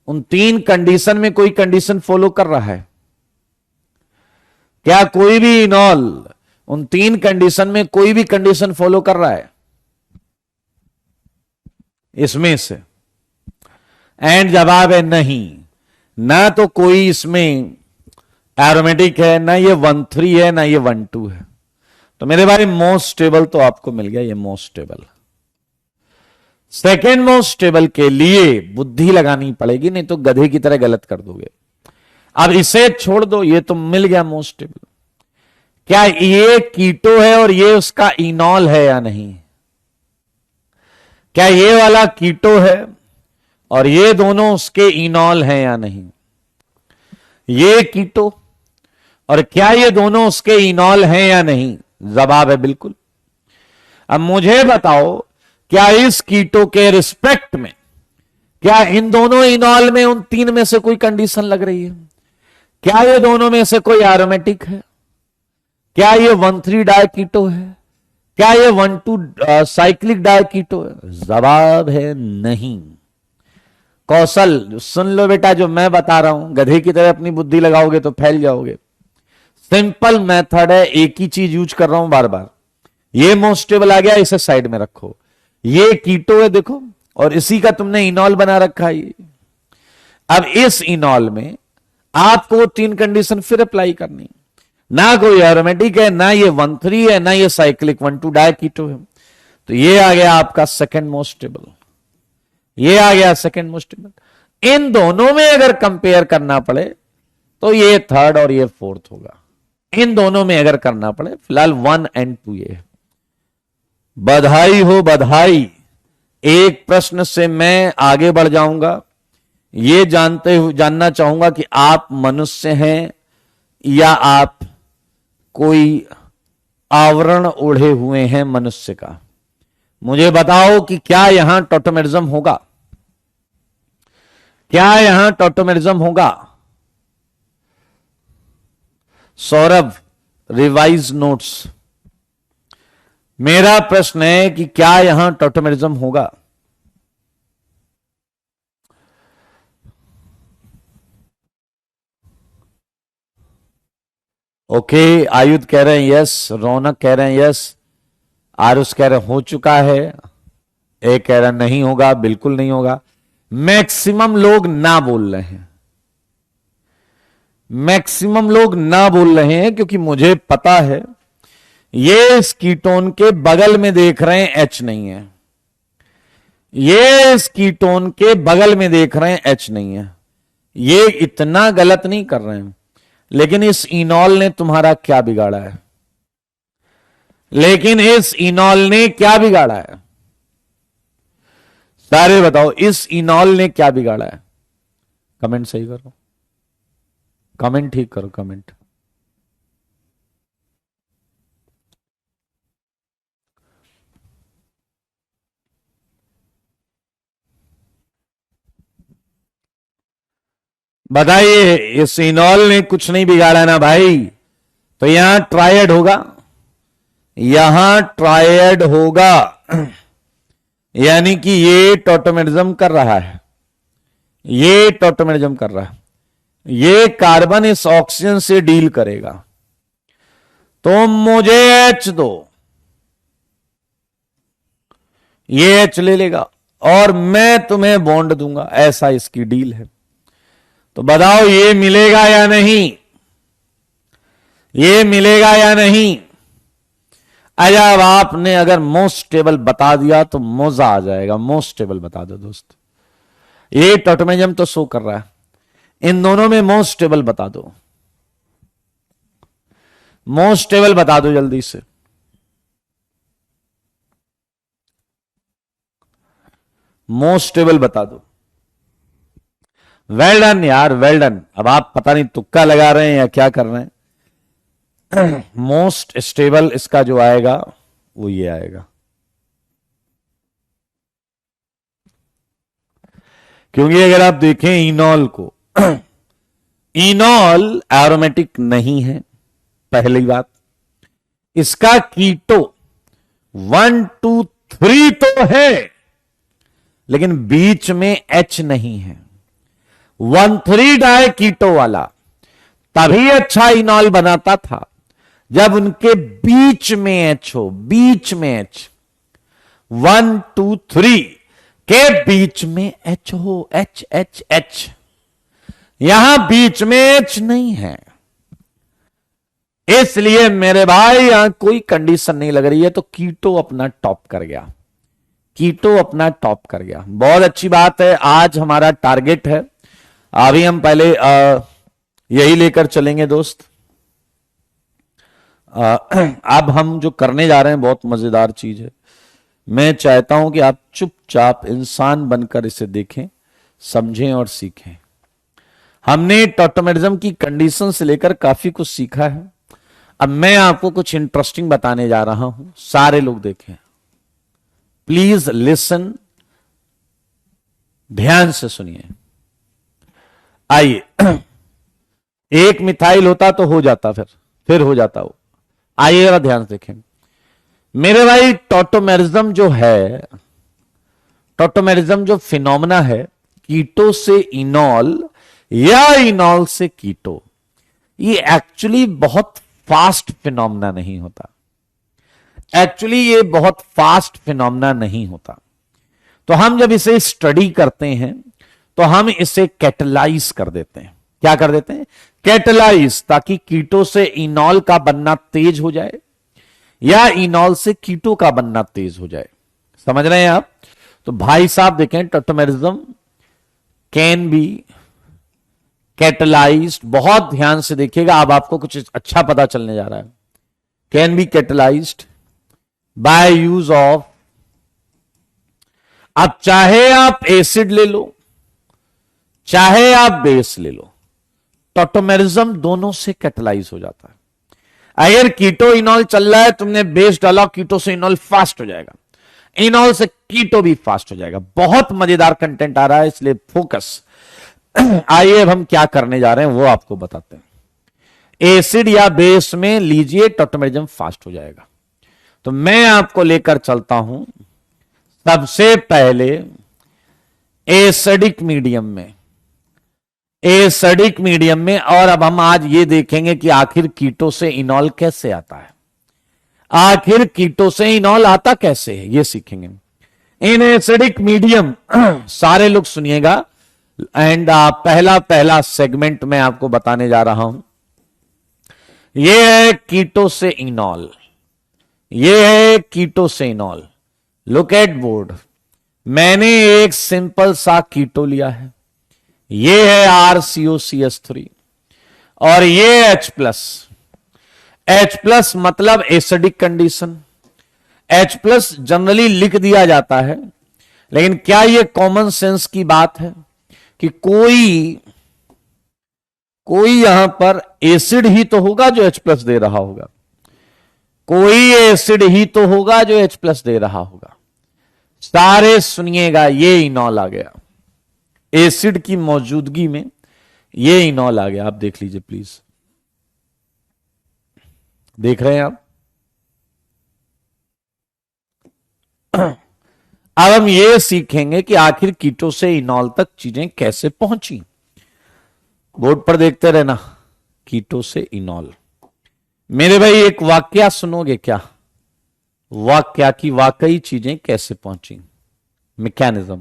उन 3 कंडीशन में कोई कंडीशन फॉलो कर रहा है? क्या कोई भी इनॉल उन 3 कंडीशन में कोई भी कंडीशन फॉलो कर रहा है इसमें से? एंड जवाब है नहीं। ना तो कोई इसमें एरोमेटिक है, ना ये 1,3 है, ना ये 1,2 है। तो मेरे भाई मोस्ट स्टेबल तो आपको मिल गया, ये most stable. Second most stable के लिए बुद्धि लगानी पड़ेगी, नहीं तो गधे की तरह गलत कर दोगे। अब इसे छोड़ दो, ये तो मिल गया मोस्ट स्टेबल। क्या ये कीटो है और ये उसका इनॉल है या नहीं? क्या ये वाला कीटो है और ये दोनों उसके इनॉल हैं या नहीं? ये कीटो और क्या ये दोनों उसके इनॉल हैं या नहीं? जवाब है बिल्कुल। अब मुझे बताओ, क्या इस कीटो के रिस्पेक्ट में, क्या इन दोनों इनॉल में उन 3 में से कोई कंडीशन लग रही है? क्या ये दोनों में से कोई एरोमेटिक है? क्या ये 1,3 डायकीटो है? क्या ये 1,2 साइक्लिक डायकीटो है? जवाब है नहीं। कौशल सुन लो बेटा, जो मैं बता रहा हूं, गधे की तरह अपनी बुद्धि लगाओगे तो फैल जाओगे। सिंपल मेथड है, एक ही चीज यूज कर रहा हूं बार बार। ये मोस्ट स्टेबल आ गया, इसे साइड में रखो। ये कीटो है देखो, और इसी का तुमने इनॉल बना रखा है ये। अब इस इनॉल में आपको 3 कंडीशन फिर अप्लाई करनी, ना कोई एरोमेटिक है, ना ये 1,3 है, ना ये साइक्लिक 1,2 डायकीटो है। तो ये आ गया आपका सेकंड मोस्ट स्टेबल, ये आ गया सेकंड मोस्ट स्टेबल। इन दोनों में अगर कंपेयर करना पड़े तो ये थर्ड और ये फोर्थ होगा। इन दोनों में अगर करना पड़े, फिलहाल 1 और 2 ये है। बधाई हो बधाई। एक प्रश्न से मैं आगे बढ़ जाऊंगा। ये जानना चाहूंगा कि आप मनुष्य हैं या आप कोई आवरण ओढ़े हुए हैं मनुष्य का। मुझे बताओ कि क्या यहां टोटोमेरिज्म होगा, क्या यहां टोटोमेरिज्म होगा? Saurabh, revise notes. मेरा प्रश्न है कि क्या यहां टोटोमेरिज्म होगा? ओके, आयुध कह रहे हैं यस, रौनक कह रहे हैं यस, आरुष कह रहे हैं हो चुका है, ए कह रहा नहीं होगा, बिल्कुल नहीं होगा। मैक्सिमम लोग ना बोल रहे हैं, मैक्सिमम लोग ना बोल रहे हैं क्योंकि मुझे पता है ये इस कीटोन के बगल में देख रहे हैं एच नहीं है, ये इस कीटोन के बगल में देख रहे हैं एच नहीं है। ये इतना गलत नहीं कर रहे हैं, लेकिन इस इनॉल ने तुम्हारा क्या बिगाड़ा है? लेकिन इस इनॉल ने क्या बिगाड़ा है? सारे बताओ, इस इनॉल ने क्या बिगाड़ा है? कमेंट सही करो, कमेंट ठीक करो, कमेंट। बताइए, इस इनॉल ने कुछ नहीं बिगाड़ा ना भाई। तो यहां ट्रायड होगा, यहां ट्रायड होगा, यानी कि ये टोटोमेरिज्म कर रहा है, ये टोटोमेरिज्म कर रहा है। ये कार्बन इस ऑक्सीजन से डील करेगा, तो मुझे एच दो, ये एच ले लेगा और मैं तुम्हें बॉन्ड दूंगा, ऐसा इसकी डील है। तो बताओ ये मिलेगा या नहीं? ये मिलेगा या नहीं? अब आपने अगर मोस्ट स्टेबल बता दिया तो मजा आ जाएगा। मोस्ट स्टेबल बता दो दोस्त, ये टोटोमेरिज्म तो शो कर रहा है, इन दोनों में मोस्ट स्टेबल बता दो, मोस्ट स्टेबल बता दो जल्दी से। मोस्ट स्टेबल बता दो। वेल डन यार, वेल डन। अब आप पता नहीं तुक्का लगा रहे हैं या क्या कर रहे हैं। मोस्ट स्टेबल इसका जो आएगा वो ये आएगा, क्योंकि अगर आप देखें इनॉल को, इनॉल एरोमेटिक नहीं है, पहली बात। इसका कीटो 1, 2, 3 तो है, लेकिन बीच में एच नहीं है। 1,3 डाई कीटो वाला तभी अच्छा इनॉल बनाता था जब उनके बीच में एच हो, बीच में एच। 1, 2, 3 के बीच में एच हो, एच एच एच। यहां बीच में एच नहीं है, इसलिए मेरे भाई यहां कोई कंडीशन नहीं लग रही है। तो कीटो अपना टॉप कर गया, कीटो अपना टॉप कर गया। बहुत अच्छी बात है। आज हमारा टारगेट है, अभी हम पहले यही लेकर चलेंगे दोस्त। अब हम जो करने जा रहे हैं बहुत मजेदार चीज है। मैं चाहता हूं कि आप चुपचाप इंसान बनकर इसे देखें, समझें और सीखें। हमने टोटोमेरिज्म की कंडीशन से लेकर काफी कुछ सीखा है। अब मैं आपको कुछ इंटरेस्टिंग बताने जा रहा हूं, सारे लोग देखें, प्लीज लिसन, ध्यान से सुनिए। आइए, एक मिथाइल होता तो हो जाता, फिर हो जाता वो। आइए जरा ध्यान से देखें मेरे भाई। टोटोमेरिज्म जो है, टोटोमेरिज्म जो फिनोमेना है, कीटो से इनॉल या इनॉल से कीटो, ये एक्चुअली बहुत फास्ट फिनोमेना नहीं होता। एक्चुअली ये बहुत फास्ट फिनोमेना नहीं होता। तो हम जब इसे स्टडी करते हैं तो हम इसे कैटलाइज कर देते हैं। क्या कर देते हैं? कैटलाइज, ताकि कीटो से इनॉल का बनना तेज हो जाए या इनॉल से कीटो का बनना तेज हो जाए। समझ रहे हैं आप? तो भाई साहब देखें, टॉटोमेरिज्म कैन बी कैटलाइज्ड, बहुत ध्यान से देखिएगा, अब आपको कुछ अच्छा पता चलने जा रहा है। Can be catalysed by use of, अब चाहे आप एसिड ले लो चाहे आप बेस ले लो, टॉटोमेरिज्म दोनों से कैटलाइज हो जाता है। अगर कीटो इनॉल चल रहा है, तुमने बेस डाला, कीटो से इनॉल फास्ट हो जाएगा, इनॉल से कीटो भी फास्ट हो जाएगा। बहुत मजेदार कंटेंट आ रहा है, इसलिए फोकस। आइए अब हम क्या करने जा रहे हैं वो आपको बताते हैं। एसिड या बेस में लीजिए, टॉटोमेरिज्म फास्ट हो जाएगा। तो मैं आपको लेकर चलता हूं सबसे पहले एसिडिक मीडियम में, एसिडिक मीडियम में। और अब हम आज ये देखेंगे कि आखिर कीटो से इनॉल कैसे आता है, आखिर कीटो से इनॉल आता कैसे है, ये सीखेंगे इन एसिडिक मीडियम। सारे लोग सुनिएगा, एंड पहला सेगमेंट मैं आपको बताने जा रहा हूं। ये है कीटो से इनॉल, ये है कीटो से इनॉल। लुक एट बोर्ड, मैंने एक सिंपल सा कीटो लिया है, ये है RCOCH3 और ये H+ मतलब एसिडिक कंडीशन। H+ जनरली लिख दिया जाता है, लेकिन क्या यह कॉमन सेंस की बात है कि कोई यहां पर एसिड ही तो होगा जो H+ दे रहा होगा, कोई एसिड ही तो होगा जो H+ दे रहा होगा। सारे सुनिएगा, ये इनॉल आ गया, एसिड की मौजूदगी में ये इनॉल आ गया। आप देख लीजिए प्लीज, देख रहे हैं आप? अब हम ये सीखेंगे कि आखिर कीटो से इनॉल तक चीजें कैसे पहुंची। बोर्ड पर देखते रहना, कीटो से इनॉल। मेरे भाई एक वाक्या सुनोगे क्या? वाक्या की वाकई चीजें कैसे पहुंची, मैकेनिज्म।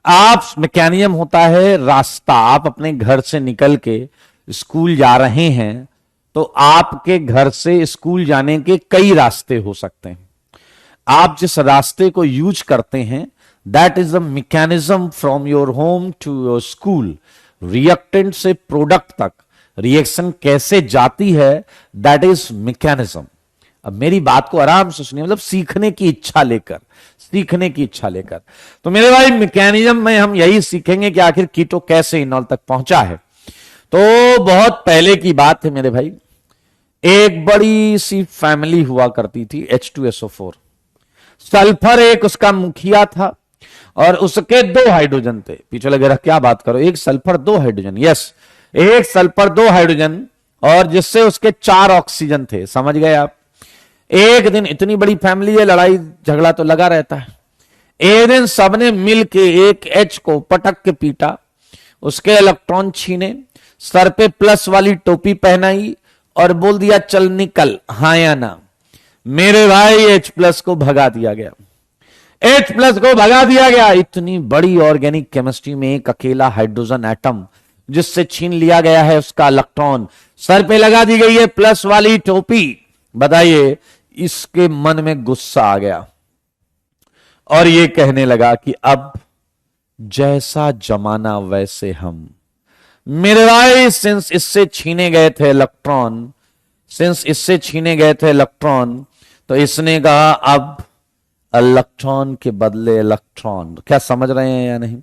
आप मैकेनिज्म होता है रास्ता। आप अपने घर से निकल के स्कूल जा रहे हैं तो आपके घर से स्कूल जाने के कई रास्ते हो सकते हैं। आप जिस रास्ते को यूज करते हैं, that is the mechanism from your home to your school. Reactant से प्रोडक्ट तक रिएक्शन कैसे जाती है, दैट इज मैकेनिज्म। अब मेरी बात को आराम से सुनिए, मतलब सीखने की इच्छा लेकर, सीखने की इच्छा लेकर। तो मेरे भाई मैकेनिज्म में हम यही सीखेंगे कि आखिर कीटो कैसे इनॉल तक पहुंचा है। तो बहुत पहले की बात है मेरे भाई, एक बड़ी सी फैमिली हुआ करती थी, H2SO4। सल्फर एक उसका मुखिया था और उसके 2 हाइड्रोजन थे। पीछे लगे रहा, क्या बात करो, एक सल्फर 2 हाइड्रोजन। यस, एक सल्फर 2 हाइड्रोजन, और जिससे उसके 4 ऑक्सीजन थे। समझ गए आप? एक दिन, इतनी बड़ी फैमिली है, लड़ाई झगड़ा तो लगा रहता है। एक दिन सबने मिलके एक H को पटक के पीटा, उसके इलेक्ट्रॉन छीने, सर पे प्लस वाली टोपी पहनाई और बोल दिया चल निकल, हाँ या ना। मेरे भाई H+ को भगा दिया गया, H+ को भगा दिया गया। इतनी बड़ी ऑर्गेनिक केमिस्ट्री में एक अकेला हाइड्रोजन एटम जिससे छीन लिया गया है उसका इलेक्ट्रॉन, सर पे लगा दी गई है प्लस वाली टोपी। बताइए, इसके मन में गुस्सा आ गया और ये कहने लगा कि अब जैसा जमाना वैसे हम। मेरे भाई, सिंस इससे छीने गए थे इलेक्ट्रॉन, सिंस इससे छीने गए थे इलेक्ट्रॉन, तो इसने कहा अब इलेक्ट्रॉन के बदले इलेक्ट्रॉन। क्या समझ रहे हैं या नहीं?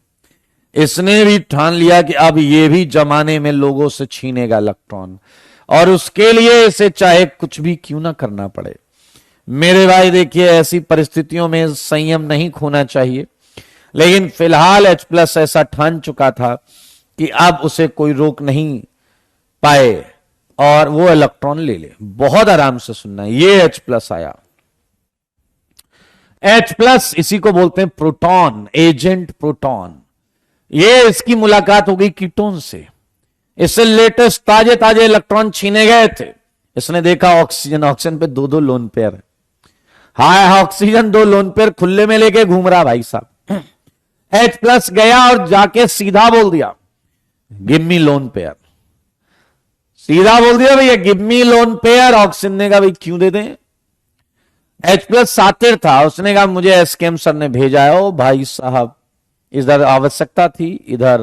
इसने भी ठान लिया कि अब ये भी जमाने में लोगों से छीनेगा इलेक्ट्रॉन, और उसके लिए इसे चाहे कुछ भी क्यों ना करना पड़े। मेरे भाई देखिए, ऐसी परिस्थितियों में संयम नहीं खोना चाहिए, लेकिन फिलहाल H+ ऐसा ठान चुका था कि अब उसे कोई रोक नहीं पाए और वो इलेक्ट्रॉन ले ले। बहुत आराम से सुनना, ये H+ आया। H+ इसी को बोलते हैं प्रोटॉन, एजेंट प्रोटॉन। ये इसकी मुलाकात हो गई कीटोन से। इससे लेटेस्ट ताजे ताजे इलेक्ट्रॉन छीने गए थे। इसने देखा ऑक्सीजन, ऑक्सीजन पे 2-2 लोन पेयर है। हाय, ऑक्सीजन 2 लोन पेयर खुले में लेके घूम रहा भाई साहब। H+ गया और जाके सीधा बोल दिया गिव मी लोन पेयर। सीधा बोल दिया भैया give me lone pair. Oxygen ने कहा भाई क्यों दे दें। H+ सातिर था, उसने कहा मुझे एसकेएम सर ने भेजा है। ओ भाई साहब, इधर आवश्यकता थी, इधर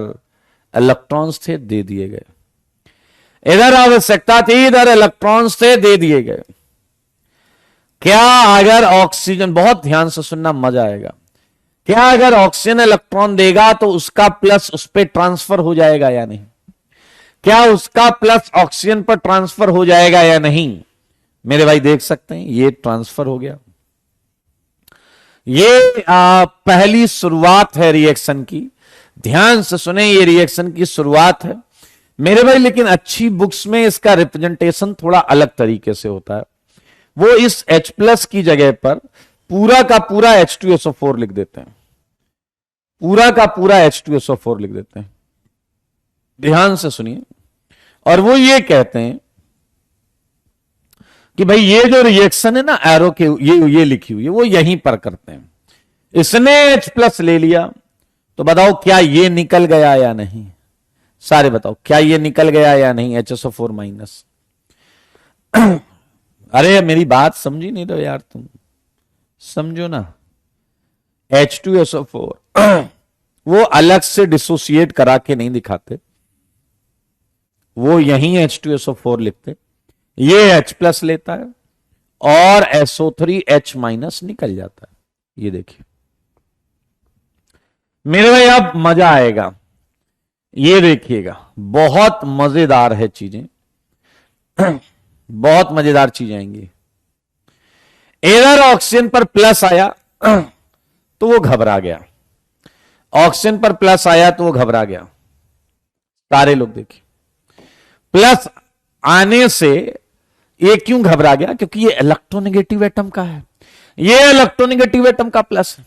इलेक्ट्रॉन्स थे, दे दिए गए। इधर आवश्यकता थी, इधर इलेक्ट्रॉन्स थे, दे दिए गए। क्या अगर ऑक्सीजन, बहुत ध्यान से सुनना, मजा आएगा, क्या अगर ऑक्सीजन इलेक्ट्रॉन देगा तो उसका प्लस उस पर ट्रांसफर हो जाएगा या नहीं? क्या उसका प्लस ऑक्सीजन पर ट्रांसफर हो जाएगा या नहीं? मेरे भाई देख सकते हैं, ये ट्रांसफर हो गया। ये पहली शुरुआत है रिएक्शन की। ध्यान से सुने, ये रिएक्शन की शुरुआत है मेरे भाई। लेकिन अच्छी बुक्स में इसका रिप्रेजेंटेशन थोड़ा अलग तरीके से होता है। वो इस H+ की जगह पर पूरा का पूरा H2SO4 लिख देते हैं। पूरा का पूरा H2SO4 लिख देते हैं। ध्यान से सुनिए, और वो ये कहते हैं कि भाई ये जो रिएक्शन है ना, एरो के ये लिखी हुई है, वो यहीं पर करते हैं। इसने H+ ले लिया, तो बताओ क्या ये निकल गया या नहीं? सारे बताओ, क्या ये निकल गया या नहीं? HSO4-। अरे मेरी बात समझी नहीं रहे यार, तुम समझो ना। H2SO4 वो अलग से डिसोसिएट करा के नहीं दिखाते, वो यहीं H2SO4 लिखते। ये H+ लेता है और SO3H- निकल जाता है। ये देखिए मेरे भाई, अब मजा आएगा। ये देखिएगा, बहुत मजेदार है चीजें, बहुत मजेदार चीजें आएंगी। इधर ऑक्सीजन पर प्लस आया तो वो घबरा गया। ऑक्सीजन पर प्लस आया तो वो घबरा गया। सारे लोग देखिए, प्लस आने से ये क्यों घबरा गया? क्योंकि ये इलेक्ट्रोनेगेटिव एटम का है। ये इलेक्ट्रोनेगेटिव एटम का प्लस है।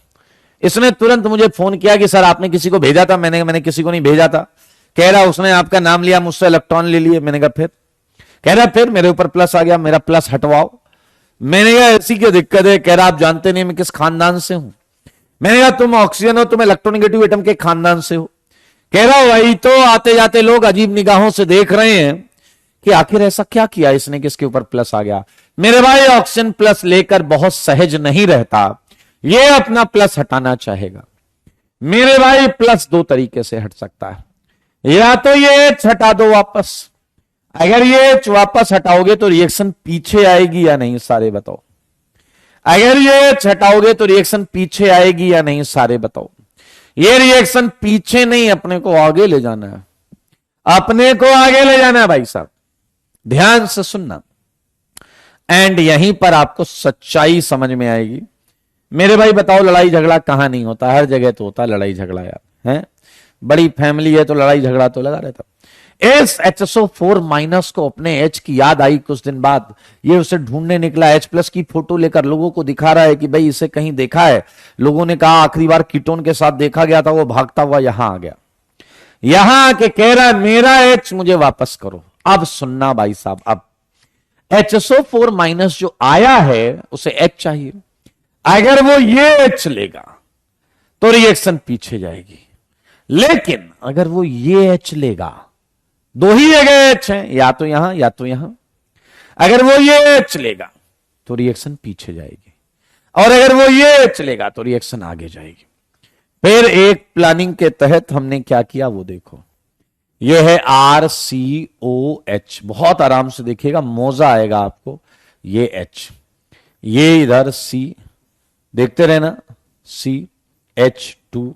इसने तुरंत मुझे फोन किया कि सर आपने किसी को भेजा था। मैंने किसी को नहीं भेजा था। कह रहा उसने आपका नाम लिया, मुझसे इलेक्ट्रॉन ले लिए। मैंने कहा फिर? कह रहा फिर मेरे ऊपर प्लस आ गया, मेरा प्लस हटवाओ। मैंने कहा ऐसी क्या दिक्कत है? कह रहा आप जानते नहीं मैं किस खानदान से हूं। मैंने कहा तुम ऑक्सीजन हो, तुम इलेक्ट्रोनेगेटिव एटम के खानदान से हो। कह रहा वही तो, आते जाते लोग अजीब निगाहों से देख रहे हैं कि आखिर ऐसा क्या किया इसने, किसके ऊपर प्लस आ गया। मेरे भाई, ऑक्सीजन प्लस लेकर बहुत सहज नहीं रहता, ये अपना प्लस हटाना चाहेगा। मेरे भाई, प्लस 2 तरीके से हट सकता है। या तो ये H हटा दो वापस। अगर ये H वापस हटाओगे तो रिएक्शन पीछे आएगी या नहीं? सारे बताओ। अगर ये H हटाओगे तो रिएक्शन पीछे आएगी या नहीं? सारे बताओ। ये रिएक्शन पीछे नहीं, अपने को आगे ले जाना है। अपने को आगे ले जाना है भाई साहब, ध्यान से सुनना। एंड यहीं पर आपको सच्चाई समझ में आएगी। मेरे भाई बताओ, लड़ाई झगड़ा कहां नहीं होता? हर जगह तो होता लड़ाई झगड़ा यार, है बड़ी फैमिली है तो लड़ाई झगड़ा तो लगा रहता। इस HSO4- को अपने H की याद आई कुछ दिन बाद। ये उसे ढूंढने निकला, H+ की फोटो लेकर लोगों को दिखा रहा है कि भाई इसे कहीं देखा है। लोगों ने कहा आखिरी बार कीटोन के साथ देखा गया था, वो भागता हुआ यहां आ गया। यहां आके कह रहा है मेरा H मुझे वापस करो। अब सुनना भाई साहब, अब HSO4- जो आया है उसे H चाहिए। अगर वो ये H लेगा तो रिएक्शन पीछे जाएगी, लेकिन अगर वो ये H लेगा, 2 ही जगह H है, या तो यहां या तो यहां। अगर वो ये H लेगा तो रिएक्शन पीछे जाएगी, और अगर वो ये H लेगा तो रिएक्शन आगे जाएगी। फिर एक प्लानिंग के तहत हमने क्या किया वो देखो। ये है RCOH। बहुत आराम से देखिएगा, मौजा आएगा आपको। ये H, ये इधर C, देखते रहना, CH2,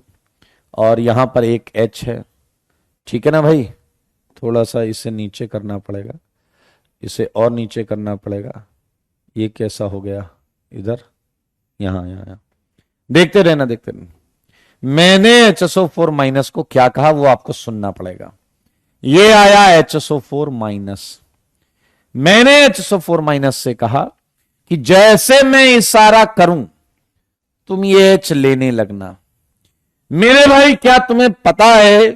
और यहां पर एक H है। ठीक है ना भाई? थोड़ा सा इसे नीचे करना पड़ेगा, इसे और नीचे करना पड़ेगा। ये कैसा हो गया? इधर, यहां यहां देखते रहना, देखते रहना। मैंने HSO4- को क्या कहा वो आपको सुनना पड़ेगा। ये आया HSO4-। मैंने HSO4- से कहा कि जैसे मैं इशारा करूं तुम ये H लेने लगना। मेरे भाई, क्या तुम्हें पता है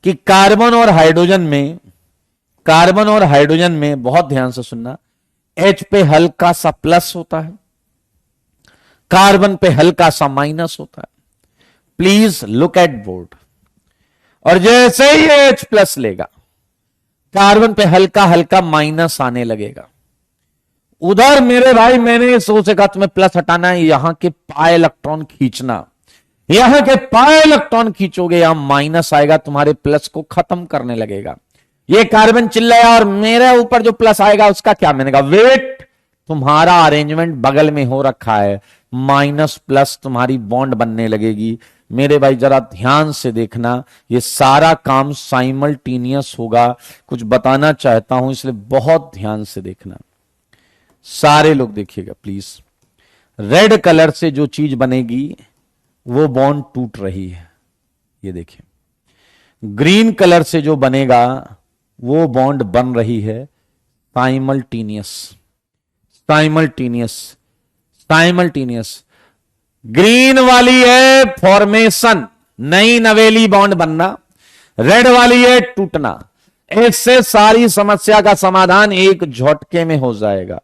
कि कार्बन और हाइड्रोजन में कार्बन और हाइड्रोजन में बहुत ध्यान से सुनना, H पे हल्का सा प्लस होता है, कार्बन पे हल्का सा माइनस होता है। Please look at board. और जैसे ही H प्लस लेगा, कार्बन पे हल्का हल्का माइनस आने लगेगा। उधर मेरे भाई मैंने सोचा का तुम्हें प्लस हटाना है, यहां के पाए इलेक्ट्रॉन खींचना, यहां के पाए इलेक्ट्रॉन खींचोगे, यहां माइनस आएगा, तुम्हारे प्लस को खत्म करने लगेगा। ये कार्बन चिल्लाया और मेरे ऊपर जो प्लस आएगा उसका क्या? मैंने कहा वेट, तुम्हारा अरेंजमेंट बगल में हो रखा है, माइनस प्लस तुम्हारी बॉन्ड बनने लगेगी। मेरे भाई जरा ध्यान से देखना, ये सारा काम साइमल्टेनियस होगा। कुछ बताना चाहता हूं इसलिए बहुत ध्यान से देखना, सारे लोग देखिएगा प्लीज। रेड कलर से जो चीज बनेगी वो बॉन्ड टूट रही है, ये देखिए। ग्रीन कलर से जो बनेगा वो बॉन्ड बन रही है। Simultaneous, simultaneous, simultaneous. ग्रीन वाली है फॉर्मेशन, नई नवेली बॉन्ड बनना, रेड वाली है टूटना। इससे सारी समस्या का समाधान एक झटके में हो जाएगा।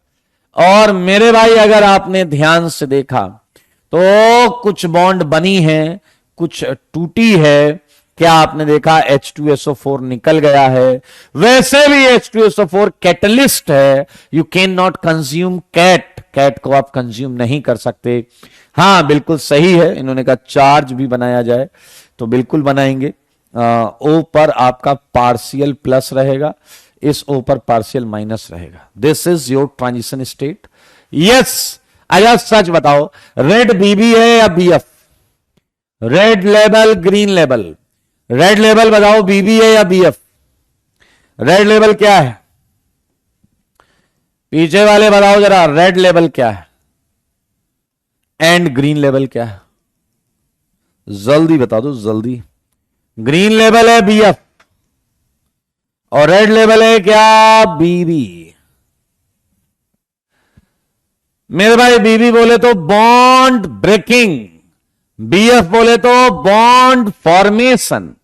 और मेरे भाई अगर आपने ध्यान से देखा तो कुछ बॉन्ड बनी है, कुछ टूटी है। क्या आपने देखा? H2SO4 निकल गया है। वैसे भी H2SO4 कैटलिस्ट है, you can not consume cat, cat को आप कंज्यूम नहीं कर सकते। हाँ बिल्कुल सही है, इन्होंने कहा चार्ज भी बनाया जाए तो बिल्कुल बनाएंगे। O पर आपका पार्शियल प्लस रहेगा, इस O पर पार्शियल माइनस रहेगा। This is your transition state. Yes, अगर सच बताओ, रेड बीबी है या BF? Red level, green level. Red level बताओ, बीबी है या बीएफ? रेड लेवल क्या है? पीछे वाले बताओ जरा, रेड लेवल क्या है एंड ग्रीन लेवल क्या है? जल्दी बता दो, जल्दी। ग्रीन लेवल है बीएफ और रेड लेवल है क्या? बीबी। मेरे भाई बीबी बोले तो बॉन्ड ब्रेकिंग, बीएफ बोले तो बॉन्ड फॉर्मेशन।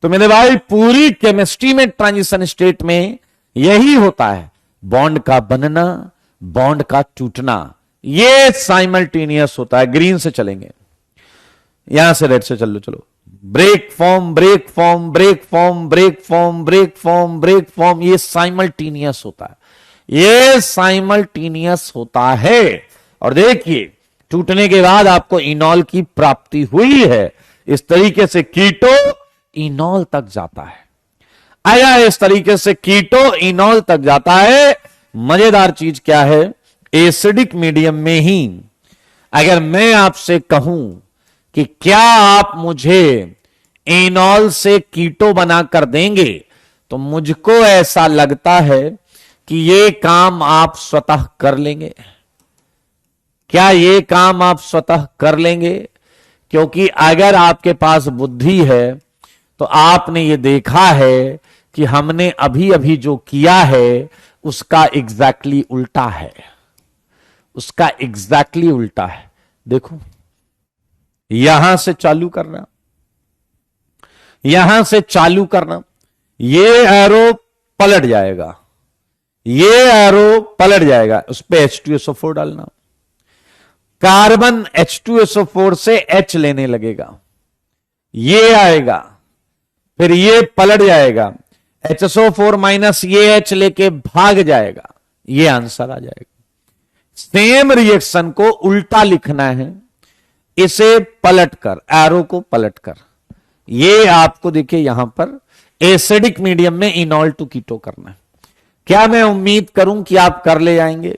तो मेरे भाई पूरी केमिस्ट्री में ट्रांजिशन स्टेट में यही होता है, बॉन्ड का बनना, बॉन्ड का टूटना, ये साइमल्टेनियस होता है। ग्रीन से चलेंगे, यहां से रेड से चलो, चलो। Break form, break form, break form, break form, break form, break form, ये साइमल्टेनियस होता है, ये साइमल्टेनियस होता है। और देखिए टूटने के बाद आपको इनॉल की प्राप्ति हुई है। इस तरीके से कीटो इनॉल तक जाता है। आया, इस तरीके से कीटो इनॉल तक जाता है। मजेदार चीज क्या है, एसिडिक मीडियम में ही अगर मैं आपसे कहूं कि क्या आप मुझे इनॉल से कीटो बनाकर देंगे, तो मुझको ऐसा लगता है कि ये काम आप स्वतः कर लेंगे। क्या ये काम आप स्वतः कर लेंगे? क्योंकि अगर आपके पास बुद्धि है तो आपने ये देखा है कि हमने अभी अभी जो किया है उसका एग्जैक्टली उल्टा है, उसका एग्जैक्टली उल्टा है। देखो, यहां से चालू करना, यहां से चालू करना, ये एरो पलट जाएगा, ये एरो पलट जाएगा, उस पे H2SO4 डालना। कार्बन H2SO4 से H लेने लगेगा, ये आएगा, फिर ये पलट जाएगा, HSO4 माइनस ये H लेके भाग जाएगा, ये आंसर आ जाएगा। सेम रिएक्शन को उल्टा लिखना है, इसे पलटकर, एरो को पलटकर, ये आपको देखिए यहां पर एसिडिक मीडियम में इनॉल टू कीटो करना है। क्या मैं उम्मीद करूं कि आप कर ले जाएंगे?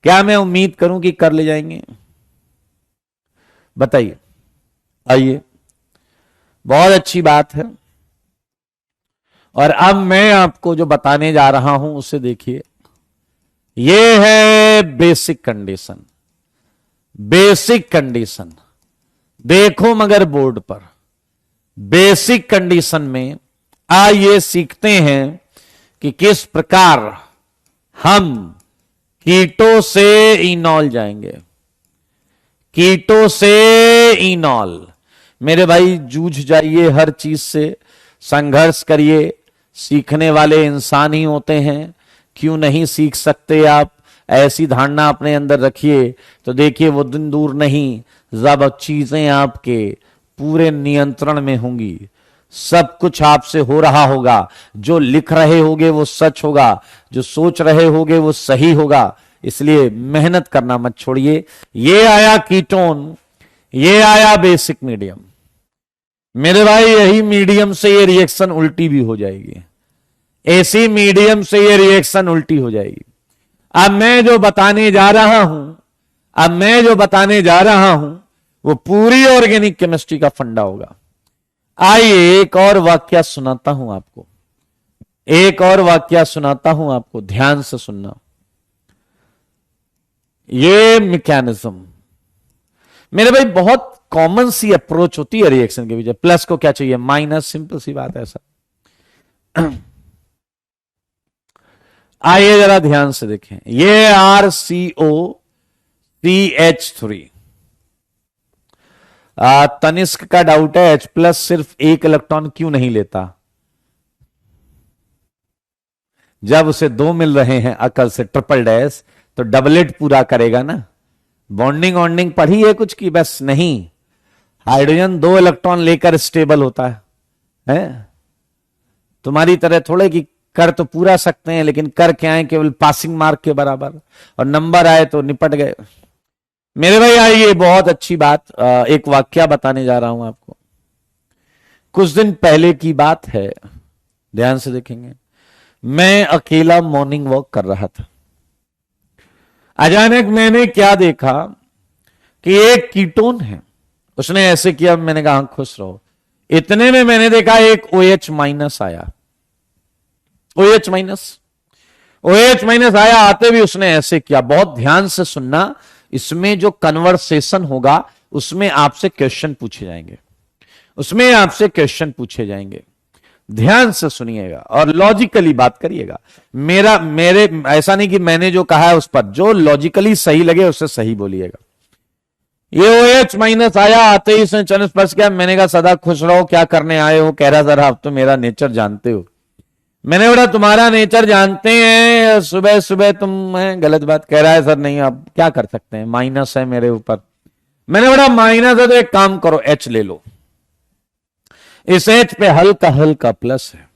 क्या मैं उम्मीद करूं कि कर ले जाएंगे? बताइए, आइए, बहुत अच्छी बात है। और अब मैं आपको जो बताने जा रहा हूं उसे देखिए, यह है बेसिक कंडीशन। बेसिक कंडीशन देखो मगर बोर्ड पर, बेसिक कंडीशन में आइए सीखते हैं कि किस प्रकार हम कीटो से इनॉल जाएंगे। कीटो से इनॉल, मेरे भाई जूझ जाइए, हर चीज से संघर्ष करिए, सीखने वाले इंसान ही होते हैं, क्यों नहीं सीख सकते आप? ऐसी धारणा अपने अंदर रखिए तो देखिए वो दिन दूर नहीं जब चीजें आपके पूरे नियंत्रण में होंगी, सब कुछ आपसे हो रहा होगा, जो लिख रहे होगे वो सच होगा, जो सोच रहे होगे वो सही होगा। इसलिए मेहनत करना मत छोड़िए। ये आया कीटोन, ये आया बेसिक मीडियम। मेरे भाई यही मीडियम से ये रिएक्शन उल्टी भी हो जाएगी, ऐसी मीडियम से ये रिएक्शन उल्टी हो जाएगी। अब मैं जो बताने जा रहा हूं वो पूरी ऑर्गेनिक केमिस्ट्री का फंडा होगा। आइए एक और वाक्य सुनाता हूं आपको, ध्यान से सुनना। ये मैकेनिज्म मेरे भाई बहुत कॉमन सी अप्रोच होती है रिएक्शन के पीछे। प्लस को क्या चाहिए? माइनस, सिंपल सी बात है। ऐसा आइए जरा ध्यान से देखें। ये RCOCH3, तनिष्क का डाउट है H प्लस सिर्फ एक इलेक्ट्रॉन क्यों नहीं लेता? जब उसे दो मिल रहे हैं अकल से ट्रिपल डैश तो डबलेट पूरा करेगा ना। बॉन्डिंग पढ़ी है कुछ की? बस नहीं। हाइड्रोजन दो इलेक्ट्रॉन लेकर स्टेबल होता है? तुम्हारी तरह थोड़े कि कर तो पूरा सकते हैं, लेकिन कर क्या है? केवल पासिंग मार्क के बराबर, और नंबर आए तो निपट गए। मेरे भाई आइए बहुत अच्छी बात, एक वाक्या बताने जा रहा हूं आपको। कुछ दिन पहले की बात है, ध्यान से देखेंगे। मैं अकेला मॉर्निंग वॉक कर रहा था। अचानक मैंने क्या देखा कि एक कीटोन है, उसने ऐसे किया, मैंने कहा खुश रहो। इतने में मैंने देखा एक OH माइनस आया, OH माइनस आया, आते भी उसने ऐसे किया। बहुत ध्यान से सुनना, इसमें जो कन्वर्सेशन होगा उसमें आपसे क्वेश्चन पूछे जाएंगे, ध्यान से सुनिएगा और लॉजिकली बात करिएगा। मेरे ऐसा नहीं कि मैंने जो कहा है उस पर, जो लॉजिकली सही लगे उससे सही बोलिएगा। ये OH माइनस आया, आते ही इसने चरण स्पर्श किया। मैंने कहा सदा खुश रहो, क्या करने आए हो? कह रहा सर आप तो मेरा नेचर जानते हो। मैंने बोला तुम्हारा नेचर जानते हैं, सुबह सुबह तुम गलत बात कह रहा है। सर नहीं, आप क्या कर सकते हैं, माइनस है मेरे ऊपर। मैंने बोला माइनस है तो एक काम करो, H ले लो। इस H पे हल्का हल्का प्लस है,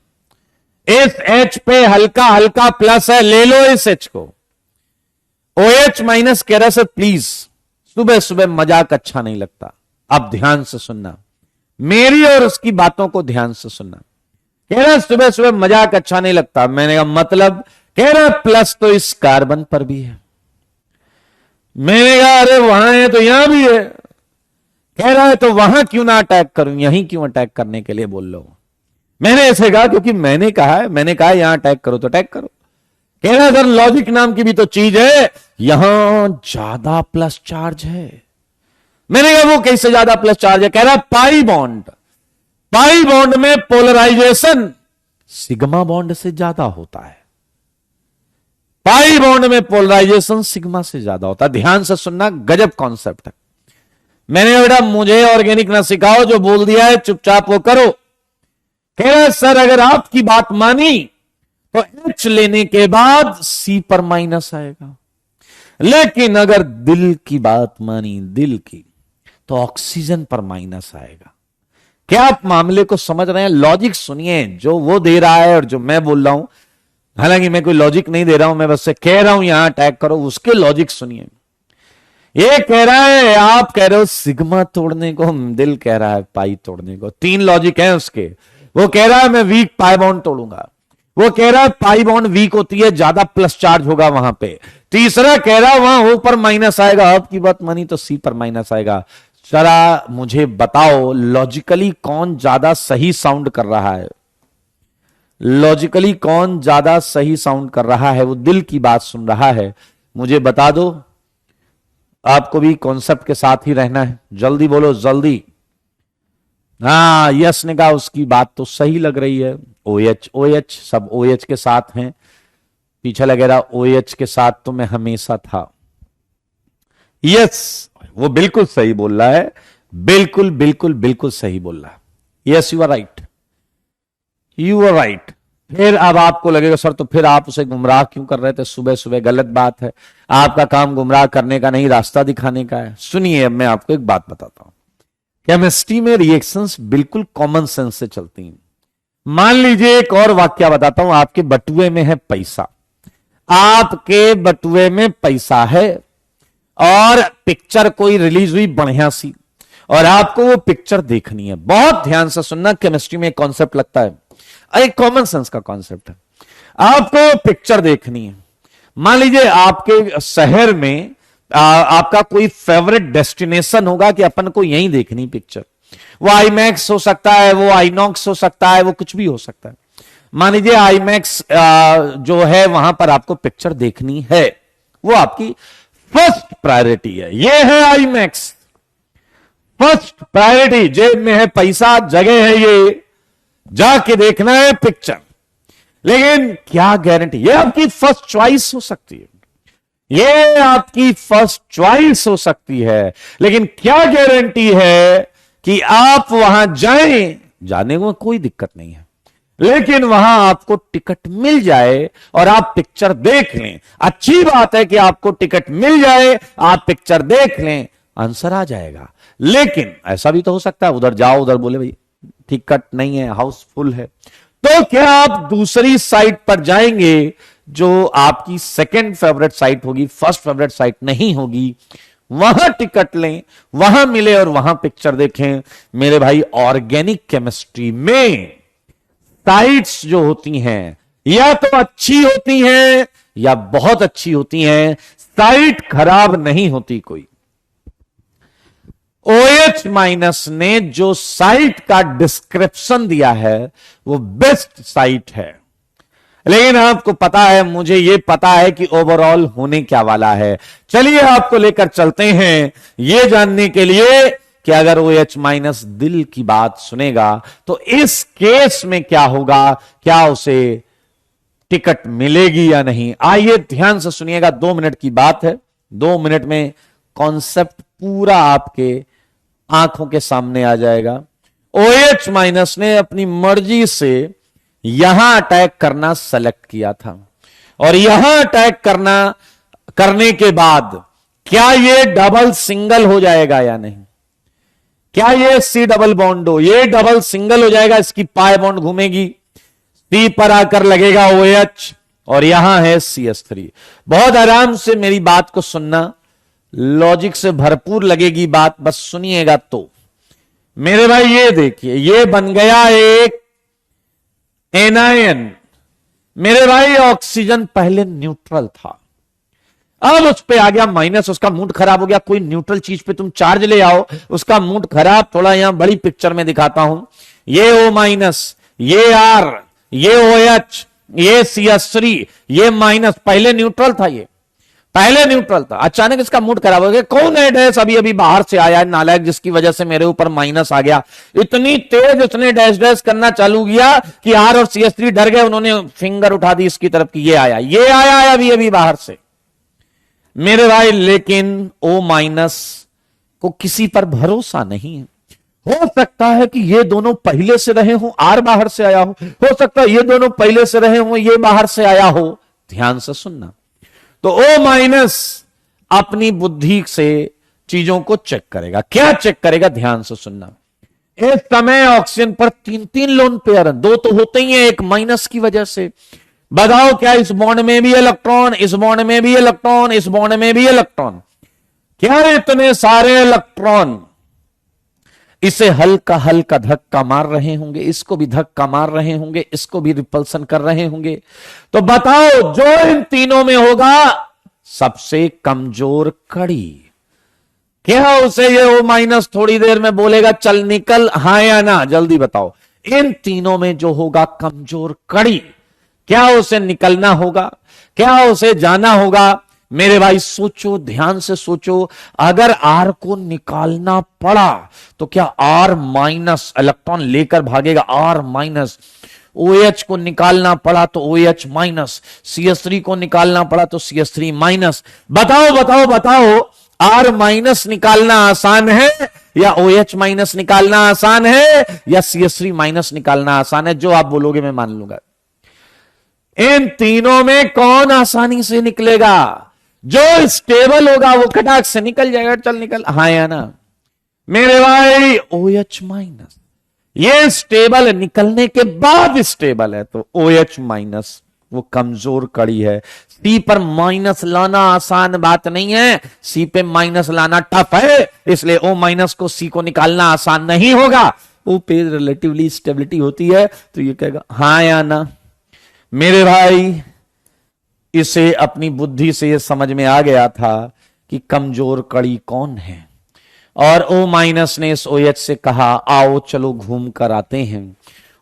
इस H पे हल्का हल्का प्लस है, ले लो इस H को। OH माइनस कह रहा सर प्लीज, सुबह सुबह मजाक अच्छा नहीं लगता। अब ध्यान से सुनना, मेरी और उसकी बातों को ध्यान से सुनना। कह रहा सुबह सुबह मजाक अच्छा नहीं लगता। मैंने कहा मतलब? कह रहा प्लस तो इस कार्बन पर भी है। मैंने कहा अरे वहां है तो यहां भी है। कह रहा है तो वहां क्यों ना अटैक करूं, यहीं क्यों अटैक करने के लिए बोल लो? मैंने ऐसे कहा क्योंकि मैंने कहा यहां अटैक करो तो अटैक करो। कह रहा सर लॉजिक नाम की भी तो चीज है, यहां ज्यादा प्लस चार्ज है। मैंने कहा वो कैसे ज्यादा प्लस चार्ज है? कह रहा पाई बॉन्ड में पोलराइजेशन सिग्मा बॉन्ड से ज्यादा होता है। पाई बॉन्ड में पोलराइजेशन सिग्मा से ज्यादा होता है। ध्यान से सुनना, गजब कॉन्सेप्ट है। मैंने बेटा मुझे ऑर्गेनिक ना सिखाओ, जो बोल दिया है चुपचाप वो करो। कह रहा सर अगर आपकी बात मानी तो H लेने के बाद C पर माइनस आएगा, लेकिन अगर दिल की बात मानी, दिल की, तो ऑक्सीजन पर माइनस आएगा। क्या आप मामले को समझ रहे हैं? लॉजिक सुनिए, जो वो दे रहा है और जो मैं बोल रहा हूं, हालांकि मैं कोई लॉजिक नहीं दे रहा हूं, मैं बस कह रहा हूं यहां अटैक करो, उसके लॉजिक सुनिए। ये कह रहा है, आप कह रहे हो सिग्मा तोड़ने को, दिल कह रहा है पाई तोड़ने को। तीन लॉजिक है उसके। वो कह रहा है मैं वीक पाई बॉन्ड तोड़ूंगा, वो कह रहा है पाई बॉन्ड वीक होती है, ज्यादा प्लस चार्ज होगा वहां पे। तीसरा कह रहा है वहां O पर माइनस आएगा, आपकी बात मानी तो C पर माइनस आएगा। जरा मुझे बताओ लॉजिकली कौन ज्यादा सही साउंड कर रहा है? लॉजिकली कौन ज्यादा सही साउंड कर रहा है? वो दिल की बात सुन रहा है, मुझे बता दो। आपको भी कॉन्सेप्ट के साथ ही रहना है, जल्दी बोलो जल्दी। हाँ यस ने कहा उसकी बात तो सही लग रही है। OH सब OH के साथ हैं, पीछे लगे रहा OH के साथ तो मैं हमेशा था। यस वो बिल्कुल सही बोल रहा है, बिल्कुल बिल्कुल बिल्कुल सही बोल रहा है। यस यू आर राइट, फिर अब आपको लगेगा सर तो फिर आप उसे गुमराह क्यों कर रहे थे सुबह सुबह, गलत बात है। आपका काम गुमराह करने का नहीं, रास्ता दिखाने का है। सुनिए, अब मैं आपको एक बात बताता हूं। केमिस्ट्री में रिएक्शंस बिल्कुल कॉमन सेंस से चलती हैं। मान लीजिए एक और वाक्य बताता हूं। आपके बटुए में है पैसा, आपके बटुए में पैसा है और पिक्चर कोई रिलीज हुई बढ़िया सी, और आपको वो पिक्चर देखनी है। बहुत ध्यान से सुनना, केमिस्ट्री में एक कॉन्सेप्ट लगता है, एक कॉमन सेंस का कॉन्सेप्ट है। आपको पिक्चर देखनी है। मान लीजिए आपके शहर में आपका कोई फेवरेट डेस्टिनेशन होगा कि अपन को यहीं देखनी पिक्चर। वो आईमैक्स हो सकता है, वो आईनॉक्स हो सकता है, वो कुछ भी हो सकता है। मान लीजिए आईमैक्स जो है वहां पर आपको पिक्चर देखनी है, वो आपकी फर्स्ट प्रायोरिटी है। ये है आईमैक्स, फर्स्ट प्रायोरिटी। जेब में है पैसा, जगह है ये, जाके देखना है पिक्चर। लेकिन क्या गारंटी, ये आपकी फर्स्ट चॉइस हो सकती है, ये आपकी फर्स्ट चॉइस हो सकती है, लेकिन क्या गारंटी है कि आप वहां जाएं? जाने में कोई दिक्कत नहीं है, लेकिन वहां आपको टिकट मिल जाए और आप पिक्चर देख लें। अच्छी बात है कि आपको टिकट मिल जाए, आप पिक्चर देख लें, आंसर आ जाएगा। लेकिन ऐसा भी तो हो सकता है उधर जाओ, उधर बोले भाई टिकट नहीं है, हाउस फुल है। तो क्या आप दूसरी साइट पर जाएंगे जो आपकी सेकंड फेवरेट साइट होगी, फर्स्ट फेवरेट साइट नहीं होगी, वहां टिकट लें, वहां मिले और वहां पिक्चर देखें। मेरे भाई, ऑर्गेनिक केमिस्ट्री में साइट्स जो होती हैं या तो अच्छी होती हैं या बहुत अच्छी होती हैं, साइट खराब नहीं होती कोई। OH माइनस ने जो साइट का डिस्क्रिप्शन दिया है वो बेस्ट साइट है। लेकिन आपको पता है, मुझे ये पता है कि ओवरऑल होने क्या वाला है। चलिए आपको लेकर चलते हैं ये जानने के लिए कि अगर OH माइनस दिल की बात सुनेगा तो इस केस में क्या होगा, क्या उसे टिकट मिलेगी या नहीं। आइए ध्यान से सुनिएगा, 2 मिनट की बात है। 2 मिनट में कॉन्सेप्ट पूरा आपके आंखों के सामने आ जाएगा। OH माइनस ने अपनी मर्जी से यहां अटैक करना सेलेक्ट किया था, और यहां अटैक करने के बाद क्या ये डबल सिंगल हो जाएगा या नहीं, क्या ये C डबल बॉन्ड हो, ये डबल सिंगल हो जाएगा, इसकी पाई बॉन्ड घूमेगी, C पर आकर लगेगा OH और यहां है CH3। बहुत आराम से मेरी बात को सुनना, लॉजिक से भरपूर लगेगी बात, बस सुनिएगा तो। मेरे भाई ये देखिए, ये बन गया एक एनायन। मेरे भाई ऑक्सीजन पहले न्यूट्रल था, अब उस पे आ गया माइनस, उसका मूड खराब हो गया। कोई न्यूट्रल चीज पे तुम चार्ज ले आओ, उसका मूड खराब। थोड़ा यहां बड़ी पिक्चर में दिखाता हूं, ये O माइनस, ये R, ये OH, ये CH3, ये माइनस। पहले न्यूट्रल था, ये पहले न्यूट्रल था, अचानक इसका मूड खराब हो गया। कौन है डैश अभी अभी बाहर से आया है नालायक, जिसकी वजह से मेरे ऊपर माइनस आ गया। इतनी तेज उसने डैश डैश करना चालू किया कि R और CH3 डर गए, उन्होंने फिंगर उठा दी इसकी तरफ की ये आया है अभी अभी बाहर से। मेरे भाई, लेकिन O माइनस को किसी पर भरोसा नहीं है। हो सकता है कि ये दोनों पहले से रहे हों, R बाहर से आया हो सकता है ये दोनों पहले से रहे हों, ये बाहर से आया हो। ध्यान से सुनना। तो O माइनस अपनी बुद्धि से चीजों को चेक करेगा। क्या चेक करेगा, ध्यान से सुनना। इस समय ऑक्सीजन पर 3-3 लोन पेयर हैं, 2 तो होते ही हैं एक माइनस की वजह से। बताओ क्या इस बॉन्ड में भी इलेक्ट्रॉन, इस बॉन्ड में भी इलेक्ट्रॉन, इस बॉन्ड में भी इलेक्ट्रॉन? क्या इतने सारे इलेक्ट्रॉन इसे हल्का हल्का धक्का मार रहे होंगे, इसको भी धक्का मार रहे होंगे, इसको भी रिपल्सन कर रहे होंगे। तो बताओ जो इन तीनों में होगा सबसे कमजोर कड़ी, क्या उसे ये O माइनस थोड़ी देर में बोलेगा चल निकल, हां या ना? जल्दी बताओ। इन तीनों में जो होगा कमजोर कड़ी, क्या उसे निकलना होगा, क्या उसे जाना होगा? मेरे भाई सोचो, ध्यान से सोचो। अगर R को निकालना पड़ा तो क्या R माइनस इलेक्ट्रॉन लेकर भागेगा? R minus. OH को निकालना पड़ा तो OH माइनस, CH3 को निकालना पड़ा तो CH3 माइनस। बताओ बताओ बताओ, R माइनस निकालना आसान है या OH माइनस निकालना आसान है या CH3 माइनस निकालना आसान है? जो आप बोलोगे मैं मान लूंगा। इन तीनों में कौन आसानी से निकलेगा? जो स्टेबल होगा वो खटाक से निकल जाएगा। चल निकल, हाँ या ना मेरे भाई? OH माइनस, ये स्टेबल निकलने के बाद स्टेबल है, तो OH माइनस वो कमजोर कड़ी है। सी पर माइनस लाना आसान बात नहीं है, सी पे माइनस लाना टफ है, इसलिए O माइनस को सी को निकालना आसान नहीं होगा। O पे रिलेटिवली स्टेबिलिटी होती है, तो ये कहेगा हाँ या ना मेरे भाई? इसे अपनी बुद्धि से ये समझ में आ गया था कि कमजोर कड़ी कौन है, और O माइनस ने इस OH से कहा आओ चलो घूम कर आते हैं।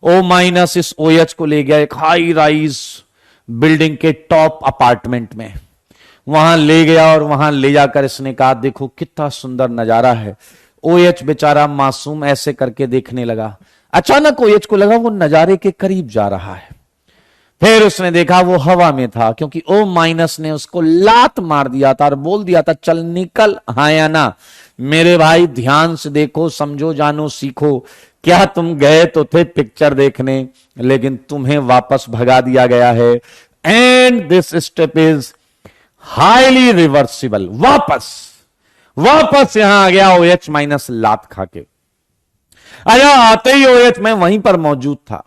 O माइनस इस OH को ले गया एक हाई राइज बिल्डिंग के टॉप अपार्टमेंट में, वहां ले गया और वहां ले जाकर इसने कहा देखो कितना सुंदर नजारा है। OH बेचारा मासूम ऐसे करके देखने लगा। अचानक OH को लगा वो नजारे के करीब जा रहा है। फिर उसने देखा वो हवा में था, क्योंकि O माइनस ने उसको लात मार दिया था और बोल दिया था चल निकल, हाँ या ना मेरे भाई? ध्यान से देखो, समझो, जानो, सीखो। क्या तुम गए तो थे पिक्चर देखने, लेकिन तुम्हें वापस भगा दिया गया है। And this step is highly reversible. वापस यहां आ गया OH माइनस लात खा के। अरे आते ही OH मैं वहीं पर मौजूद था,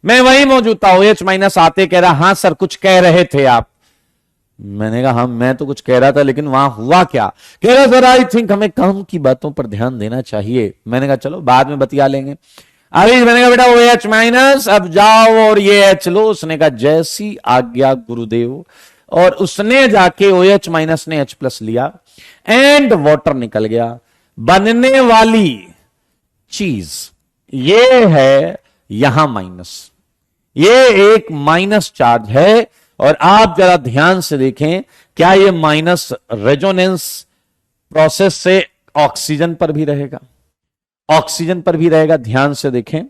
OH माइनस आते कह रहा हाँ सर कुछ कह रहे थे आप। मैंने कहा हाँ मैं तो कुछ कह रहा था, लेकिन वहां हुआ क्या? कह रहा सर आई थिंक हमें काम की बातों पर ध्यान देना चाहिए। मैंने कहा चलो बाद में बतिया लेंगे। अभी मैंने कहा बेटा OH माइनस अब जाओ और ये H लो। उसने कहा जैसी आज्ञा गुरुदेव, और उसने जाके OH माइनस ने H प्लस लिया एंड वाटर निकल गया। बनने वाली चीज ये है यहां माइनस, ये एक माइनस चार्ज है। और आप जरा ध्यान से देखें, क्या ये माइनस रेजोनेंस प्रोसेस से ऑक्सीजन पर भी रहेगा? ऑक्सीजन पर भी रहेगा। ध्यान से देखें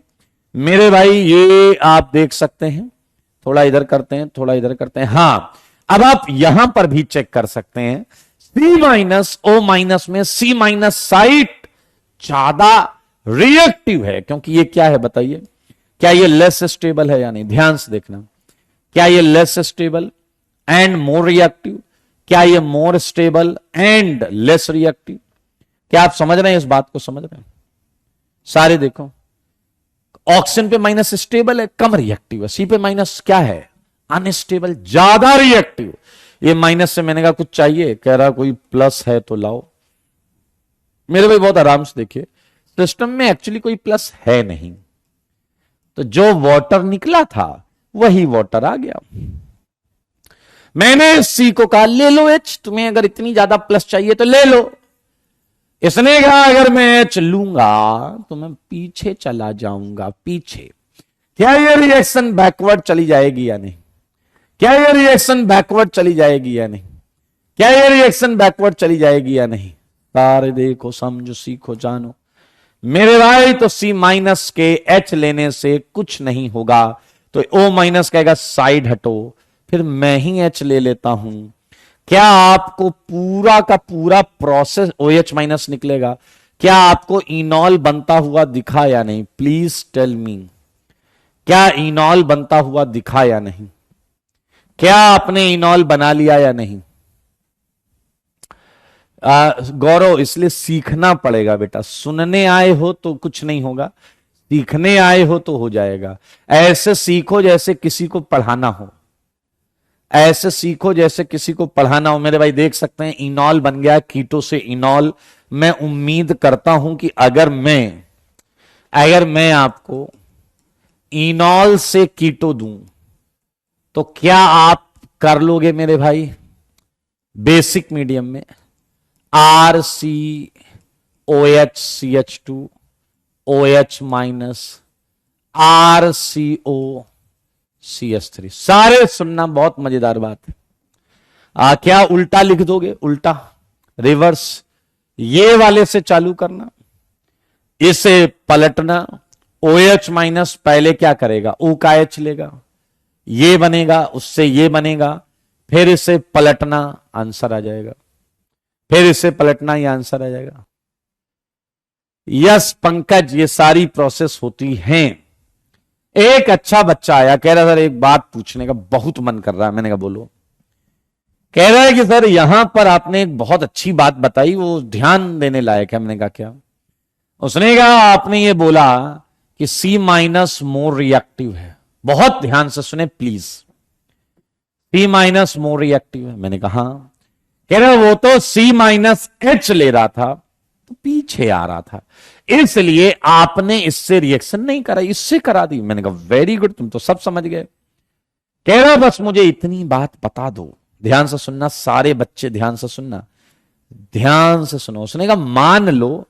मेरे भाई, ये आप देख सकते हैं। थोड़ा इधर करते हैं, थोड़ा इधर करते हैं। हां, अब आप यहां पर भी चेक कर सकते हैं। C माइनस O माइनस में C माइनस साइट ज्यादा रिएक्टिव है, क्योंकि ये क्या है बताइए? क्या ये लेस स्टेबल है या नहीं? ध्यान से देखना, क्या ये less stable and more reactive? क्या ये more stable and less reactive? क्या आप समझ रहे हैं? इस बात को समझ रहे हैं सारे? देखो ऑक्सीजन पे माइनस स्टेबल है, कम रिएक्टिव है। सी पे माइनस क्या है? अनस्टेबल, ज्यादा रिएक्टिव। ये माइनस से मैंने कहा कुछ चाहिए, कह रहा कोई प्लस है तो लाओ। मेरे भाई बहुत आराम से देखिए, सिस्टम में एक्चुअली कोई प्लस है नहीं, तो जो वाटर निकला था वही वाटर आ गया। मैंने सी को कहा ले लो H, तुम्हें अगर इतनी ज्यादा प्लस चाहिए तो ले लो। इसने कहा अगर मैं H लूंगा तो मैं पीछे चला जाऊंगा, पीछे। क्या ये रिएक्शन बैकवर्ड चली जाएगी या नहीं? क्या ये रिएक्शन बैकवर्ड चली जाएगी या नहीं? क्या ये रिएक्शन बैकवर्ड चली जाएगी या नहीं? सारे देखो, समझो, सीखो, जानो मेरे भाई। तो C माइनस के H लेने से कुछ नहीं होगा, तो O माइनस कहेगा साइड हटो, फिर मैं ही H ले लेता हूं। क्या आपको पूरा का पूरा प्रोसेस OH माइनस निकलेगा? क्या आपको इनॉल बनता हुआ दिखा या नहीं? प्लीज टेल मी, क्या इनॉल बनता हुआ दिखा या नहीं? क्या आपने इनॉल बना लिया या नहीं? गौरव, इसलिए सीखना पड़ेगा बेटा। सुनने आए हो तो कुछ नहीं होगा, सीखने आए हो तो हो जाएगा। ऐसे सीखो जैसे किसी को पढ़ाना हो, ऐसे सीखो जैसे किसी को पढ़ाना हो। मेरे भाई देख सकते हैं इनॉल बन गया, कीटो से इनॉल। मैं उम्मीद करता हूं कि अगर मैं आपको इनॉल से कीटो दूं तो क्या आप कर लोगे मेरे भाई? बेसिक मीडियम में RCOHCH2 OH माइनस RCOCH3, सारे सुनना, बहुत मजेदार बात है। क्या उल्टा लिख दोगे? उल्टा, रिवर्स, ये वाले से चालू करना, इसे पलटना। OH माइनस पहले क्या करेगा? O का H लेगा, ये बनेगा, उससे ये बनेगा, फिर इसे पलटना, आंसर आ जाएगा। फिर इसे पलटना, ये आंसर आ जाएगा। यस पंकज, ये सारी प्रोसेस होती हैं। एक अच्छा बच्चा आया, कह रहा सर एक बात पूछने का बहुत मन कर रहा है। मैंने कहा बोलो। कह रहा है कि सर यहां पर आपने एक बहुत अच्छी बात बताई, वो ध्यान देने लायक है। मैंने कहा क्या? उसने कहा आपने ये बोला कि सी माइनस मोर रिएक्टिव है। बहुत ध्यान से सुने please. C minus more reactive है। मैंने कहा हाँ। कह रहा वो तो सी माइनस एच ले रहा था तो पीछे आ रहा था, इसलिए आपने इससे रिएक्शन नहीं करा, इससे करा दी। मैंने कहा वेरी गुड, तुम तो सब समझ गए। कह रहा बस मुझे इतनी बात बता दो। ध्यान से सुनना सारे बच्चे, ध्यान से सुनना, ध्यान से सुनो। उसने कहा मान लो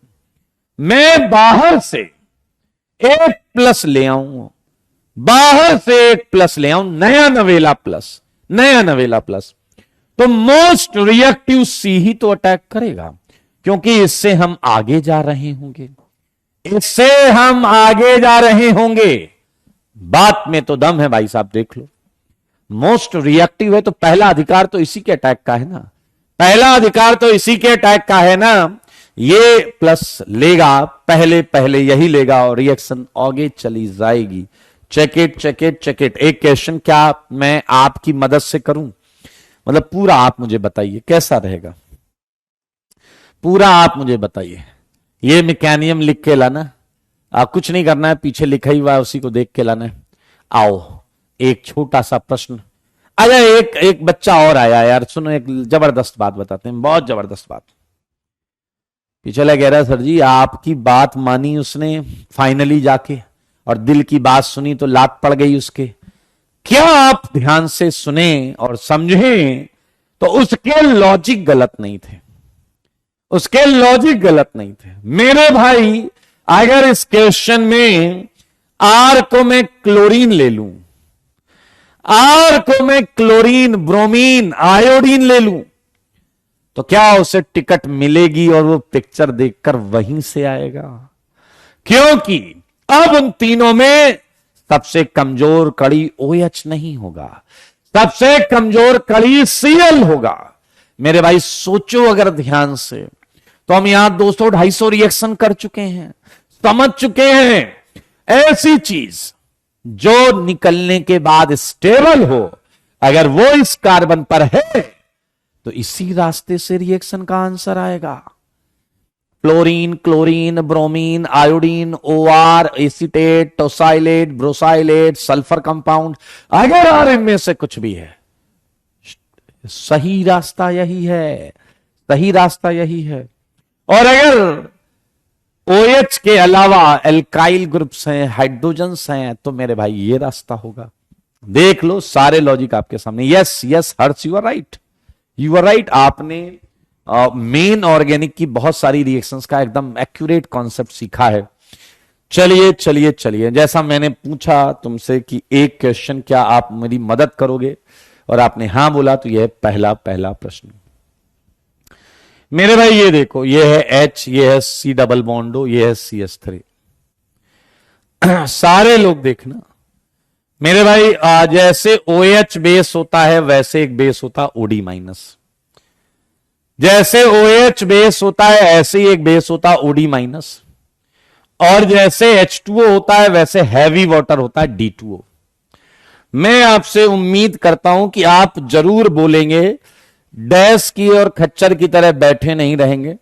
मैं बाहर से एक प्लस ले आऊं, बाहर से एक प्लस ले आऊं, नया नवेला प्लस, नया नवेला प्लस, तो मोस्ट रिएक्टिव सी ही तो अटैक करेगा, क्योंकि इससे हम आगे जा रहे होंगे, इससे हम आगे जा रहे होंगे। बात में तो दम है भाई साहब, देख लो। मोस्ट रिएक्टिव है तो पहला अधिकार तो इसी के अटैक का है ना, पहला अधिकार तो इसी के अटैक का है ना। ये प्लस लेगा, पहले पहले यही लेगा और रिएक्शन आगे चली जाएगी। Check it, check it, check it. एक क्वेश्चन क्या मैं आपकी मदद से करूं? मतलब पूरा आप मुझे बताइए कैसा रहेगा, पूरा आप मुझे बताइए। ये मैकेनियम लिख के लाना, कुछ नहीं करना है, पीछे लिखा ही हुआ है उसी को देख के लाना है। आओ एक छोटा सा प्रश्न। अच्छा एक बच्चा और आया यार, सुनो एक जबरदस्त बात बताते हैं, बहुत जबरदस्त बात। पिछला कह रहा सर जी आपकी बात मानी उसने फाइनली जाके, और दिल की बात सुनी तो लात पड़ गई उसके। क्या आप ध्यान से सुने और समझें तो उसके लॉजिक गलत नहीं थे, उसके लॉजिक गलत नहीं थे मेरे भाई। अगर इस क्वेश्चन में आर को मैं क्लोरीन ले लूं, आर को मैं क्लोरीन, ब्रोमीन, आयोडीन ले लूं, तो क्या उसे टिकट मिलेगी और वो पिक्चर देखकर वहीं से आएगा? क्योंकि अब उन तीनों में सबसे कमजोर कड़ी OH नहीं होगा, सबसे कमजोर कड़ी Cl होगा। मेरे भाई सोचो अगर ध्यान से, तो हम यहां 200-250 रिएक्शन कर चुके हैं, समझ चुके हैं। ऐसी चीज जो निकलने के बाद स्टेबल हो, अगर वो इस कार्बन पर है तो इसी रास्ते से रिएक्शन का आंसर आएगा। Fluorine, chlorine, bromine, iodine, OR, acetate, tosylate, brosylate, sulphur compound, अगर आर इनमें से कुछ भी है, सही रास्ता यही है, सही रास्ता यही है। और अगर OH के अलावा एल्काइल ग्रुप्स हैं, हाइड्रोजन्स हैं, तो मेरे भाई ये रास्ता होगा। देख लो सारे लॉजिक आपके सामने। Yes yes Harsh, you are right, you are right. आपने मेन ऑर्गेनिक की बहुत सारी रिएक्शंस का एकदम एक्यूरेट कॉन्सेप्ट सीखा है। चलिए चलिए चलिए, जैसा मैंने पूछा तुमसे कि एक क्वेश्चन क्या आप मेरी मदद करोगे, और आपने हां बोला, तो यह पहला प्रश्न। मेरे भाई ये देखो, ये है H, ये है C डबल बॉन्डो, ये है CH3। सारे लोग देखना मेरे भाई, जैसे OH बेस होता है वैसे एक बेस होता है OD माइनस, जैसे OH बेस होता है ऐसे ही एक बेस होता है OD माइनस, और जैसे H2O होता है वैसे हैवी वाटर होता है D2O। मैं आपसे उम्मीद करता हूं कि आप जरूर बोलेंगे, डैश की और खच्चर की तरह बैठे नहीं रहेंगे।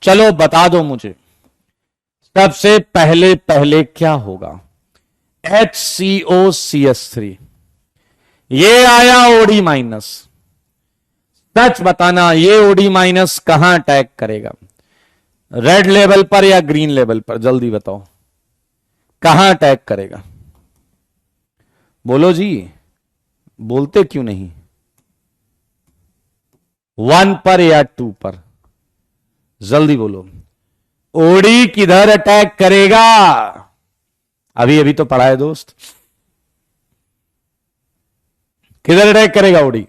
चलो बता दो मुझे, सबसे पहले पहले क्या होगा? HCOCH3, ये आया OD माइनस। सच बताना, ये OD माइनस कहां अटैक करेगा? रेड लेवल पर या ग्रीन लेवल पर? जल्दी बताओ, कहां अटैक करेगा? बोलो जी, बोलते क्यों नहीं? 1 पर या 2 पर? जल्दी बोलो, OD किधर अटैक करेगा? अभी अभी तो पढ़ा है दोस्त, किधर अटैक करेगा OD?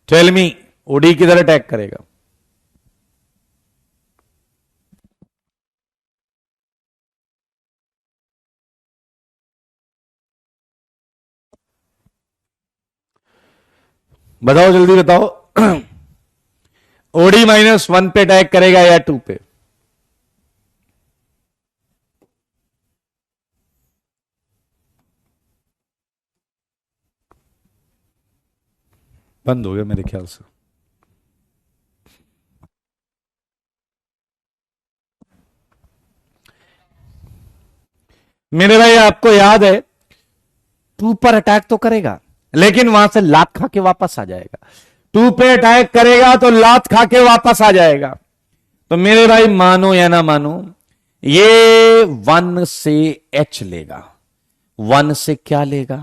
टेल मी, OD किधर अटैक करेगा? बताओ जल्दी बताओ। OD -1 पे अटैक करेगा या 2 पे? बंद हो गया मेरे ख्याल से। मेरे भाई आपको याद है, 2 पर अटैक तो करेगा लेकिन वहां से लात खा के वापस आ जाएगा। 2 पे अटैक करेगा तो लात खा के वापस आ जाएगा। तो मेरे भाई मानो या ना मानो, ये 1 से H लेगा। 1 से क्या लेगा?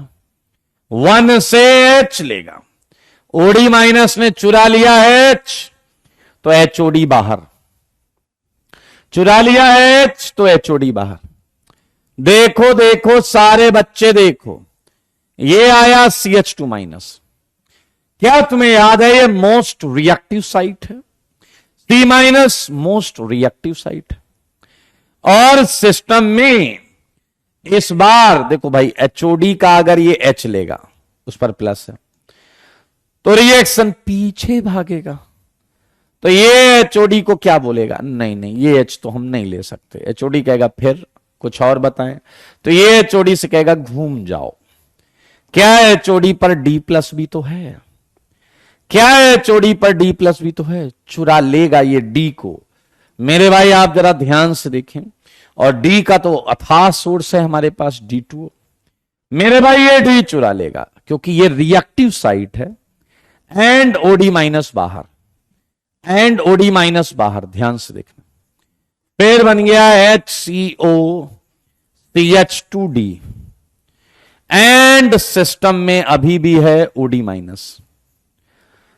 1 से H लेगा। ओडी माइनस ने चुरा लिया H, तो HOD बाहर। चुरा लिया H तो HOD बाहर। देखो देखो सारे बच्चे देखो, ये आया CH2 माइनस। क्या तुम्हें याद है ये मोस्ट रिएक्टिव साइट है? C minus most reactive site है। और सिस्टम में इस बार देखो भाई, HOD का अगर ये H लेगा, उस पर प्लस है, तो रिएक्शन पीछे भागेगा। तो ये HOD को क्या बोलेगा? नहीं नहीं, ये H तो हम नहीं ले सकते। HOD कहेगा फिर कुछ और बताएं, तो ये HOD से कहेगा घूम जाओ। क्या HOD पर D प्लस भी तो है? क्या HOD पर D प्लस भी तो है? चुरा लेगा ये D को। मेरे भाई आप जरा ध्यान से देखें, और D का तो अथाह सोर्स है हमारे पास D2। मेरे भाई ये D चुरा लेगा क्योंकि ये रिएक्टिव साइट है। एंड OD माइनस बाहर, एंड OD माइनस बाहर, ध्यान से देखना। फिर बन गया HCO CH2D, एंड सिस्टम में अभी भी है OD माइनस।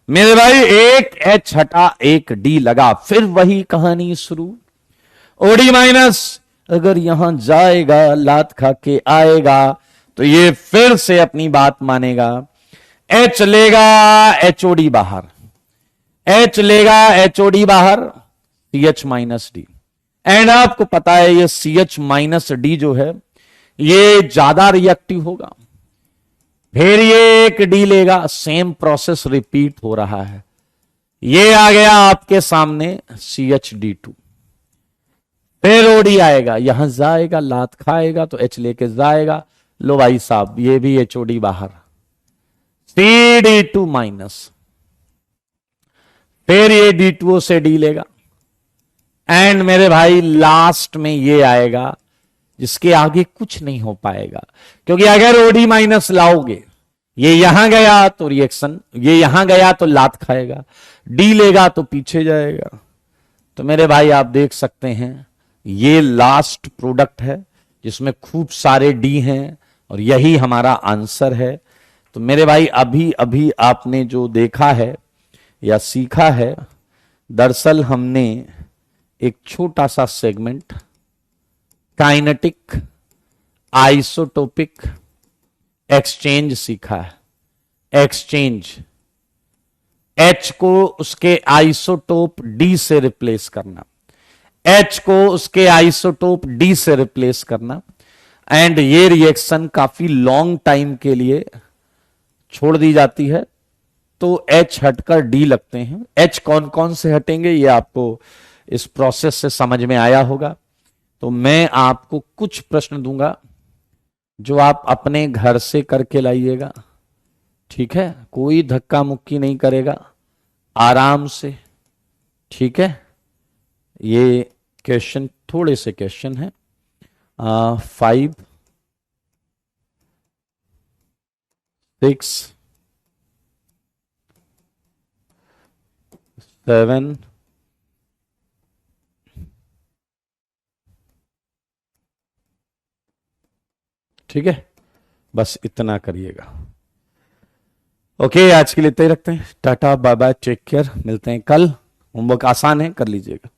मेरे भाई एक H हटा एक D लगा, फिर वही कहानी शुरू। OD माइनस अगर यहां जाएगा लात खा के आएगा, तो ये फिर से अपनी बात मानेगा। H लेगा HOD बाहर, H लेगा HOD बाहर, CH माइनस D। एंड आपको पता है ये CH माइनस D जो है ये ज्यादा रिएक्टिव होगा। फिर ये एक D लेगा, सेम प्रोसेस रिपीट हो रहा है। ये आ गया आपके सामने CHD2। फिर OD आएगा, यहां जाएगा लात खाएगा तो H लेके जाएगा। लो भाई साहब, ये भी HOD बाहर, CD2 माइनस। फिर ये D2O से D लेगा, एंड मेरे भाई लास्ट में ये आएगा जिसके आगे कुछ नहीं हो पाएगा। क्योंकि अगर OD माइनस लाओगे, ये यहां गया तो रिएक्शन, ये यहां गया तो लात खाएगा, D लेगा तो पीछे जाएगा। तो मेरे भाई आप देख सकते हैं ये लास्ट प्रोडक्ट है जिसमें खूब सारे D हैं, और यही हमारा आंसर है। तो मेरे भाई अभी अभी आपने जो देखा है या सीखा है, दरअसल हमने एक छोटा सा सेगमेंट काइनेटिक आइसोटोपिक एक्सचेंज सीखा है। एक्सचेंज, H को उसके आइसोटोप D से रिप्लेस करना, H को उसके आइसोटोप D से रिप्लेस करना। एंड ये रिएक्शन काफी लॉन्ग टाइम के लिए छोड़ दी जाती है, तो H हटकर D लगते हैं। H कौन कौन से हटेंगे ये आपको इस प्रोसेस से समझ में आया होगा। तो मैं आपको कुछ प्रश्न दूंगा जो आप अपने घर से करके लाइएगा, ठीक है? कोई धक्का मुक्की नहीं करेगा, आराम से, ठीक है? ये क्वेश्चन थोड़े से क्वेश्चन है, 5, 6, 7, ठीक है? बस इतना करिएगा। ओके, आज के लिए इतना ही रखते हैं। Ta ta bye bye, take care, मिलते हैं कल। होमवर्क आसान है, कर लीजिएगा।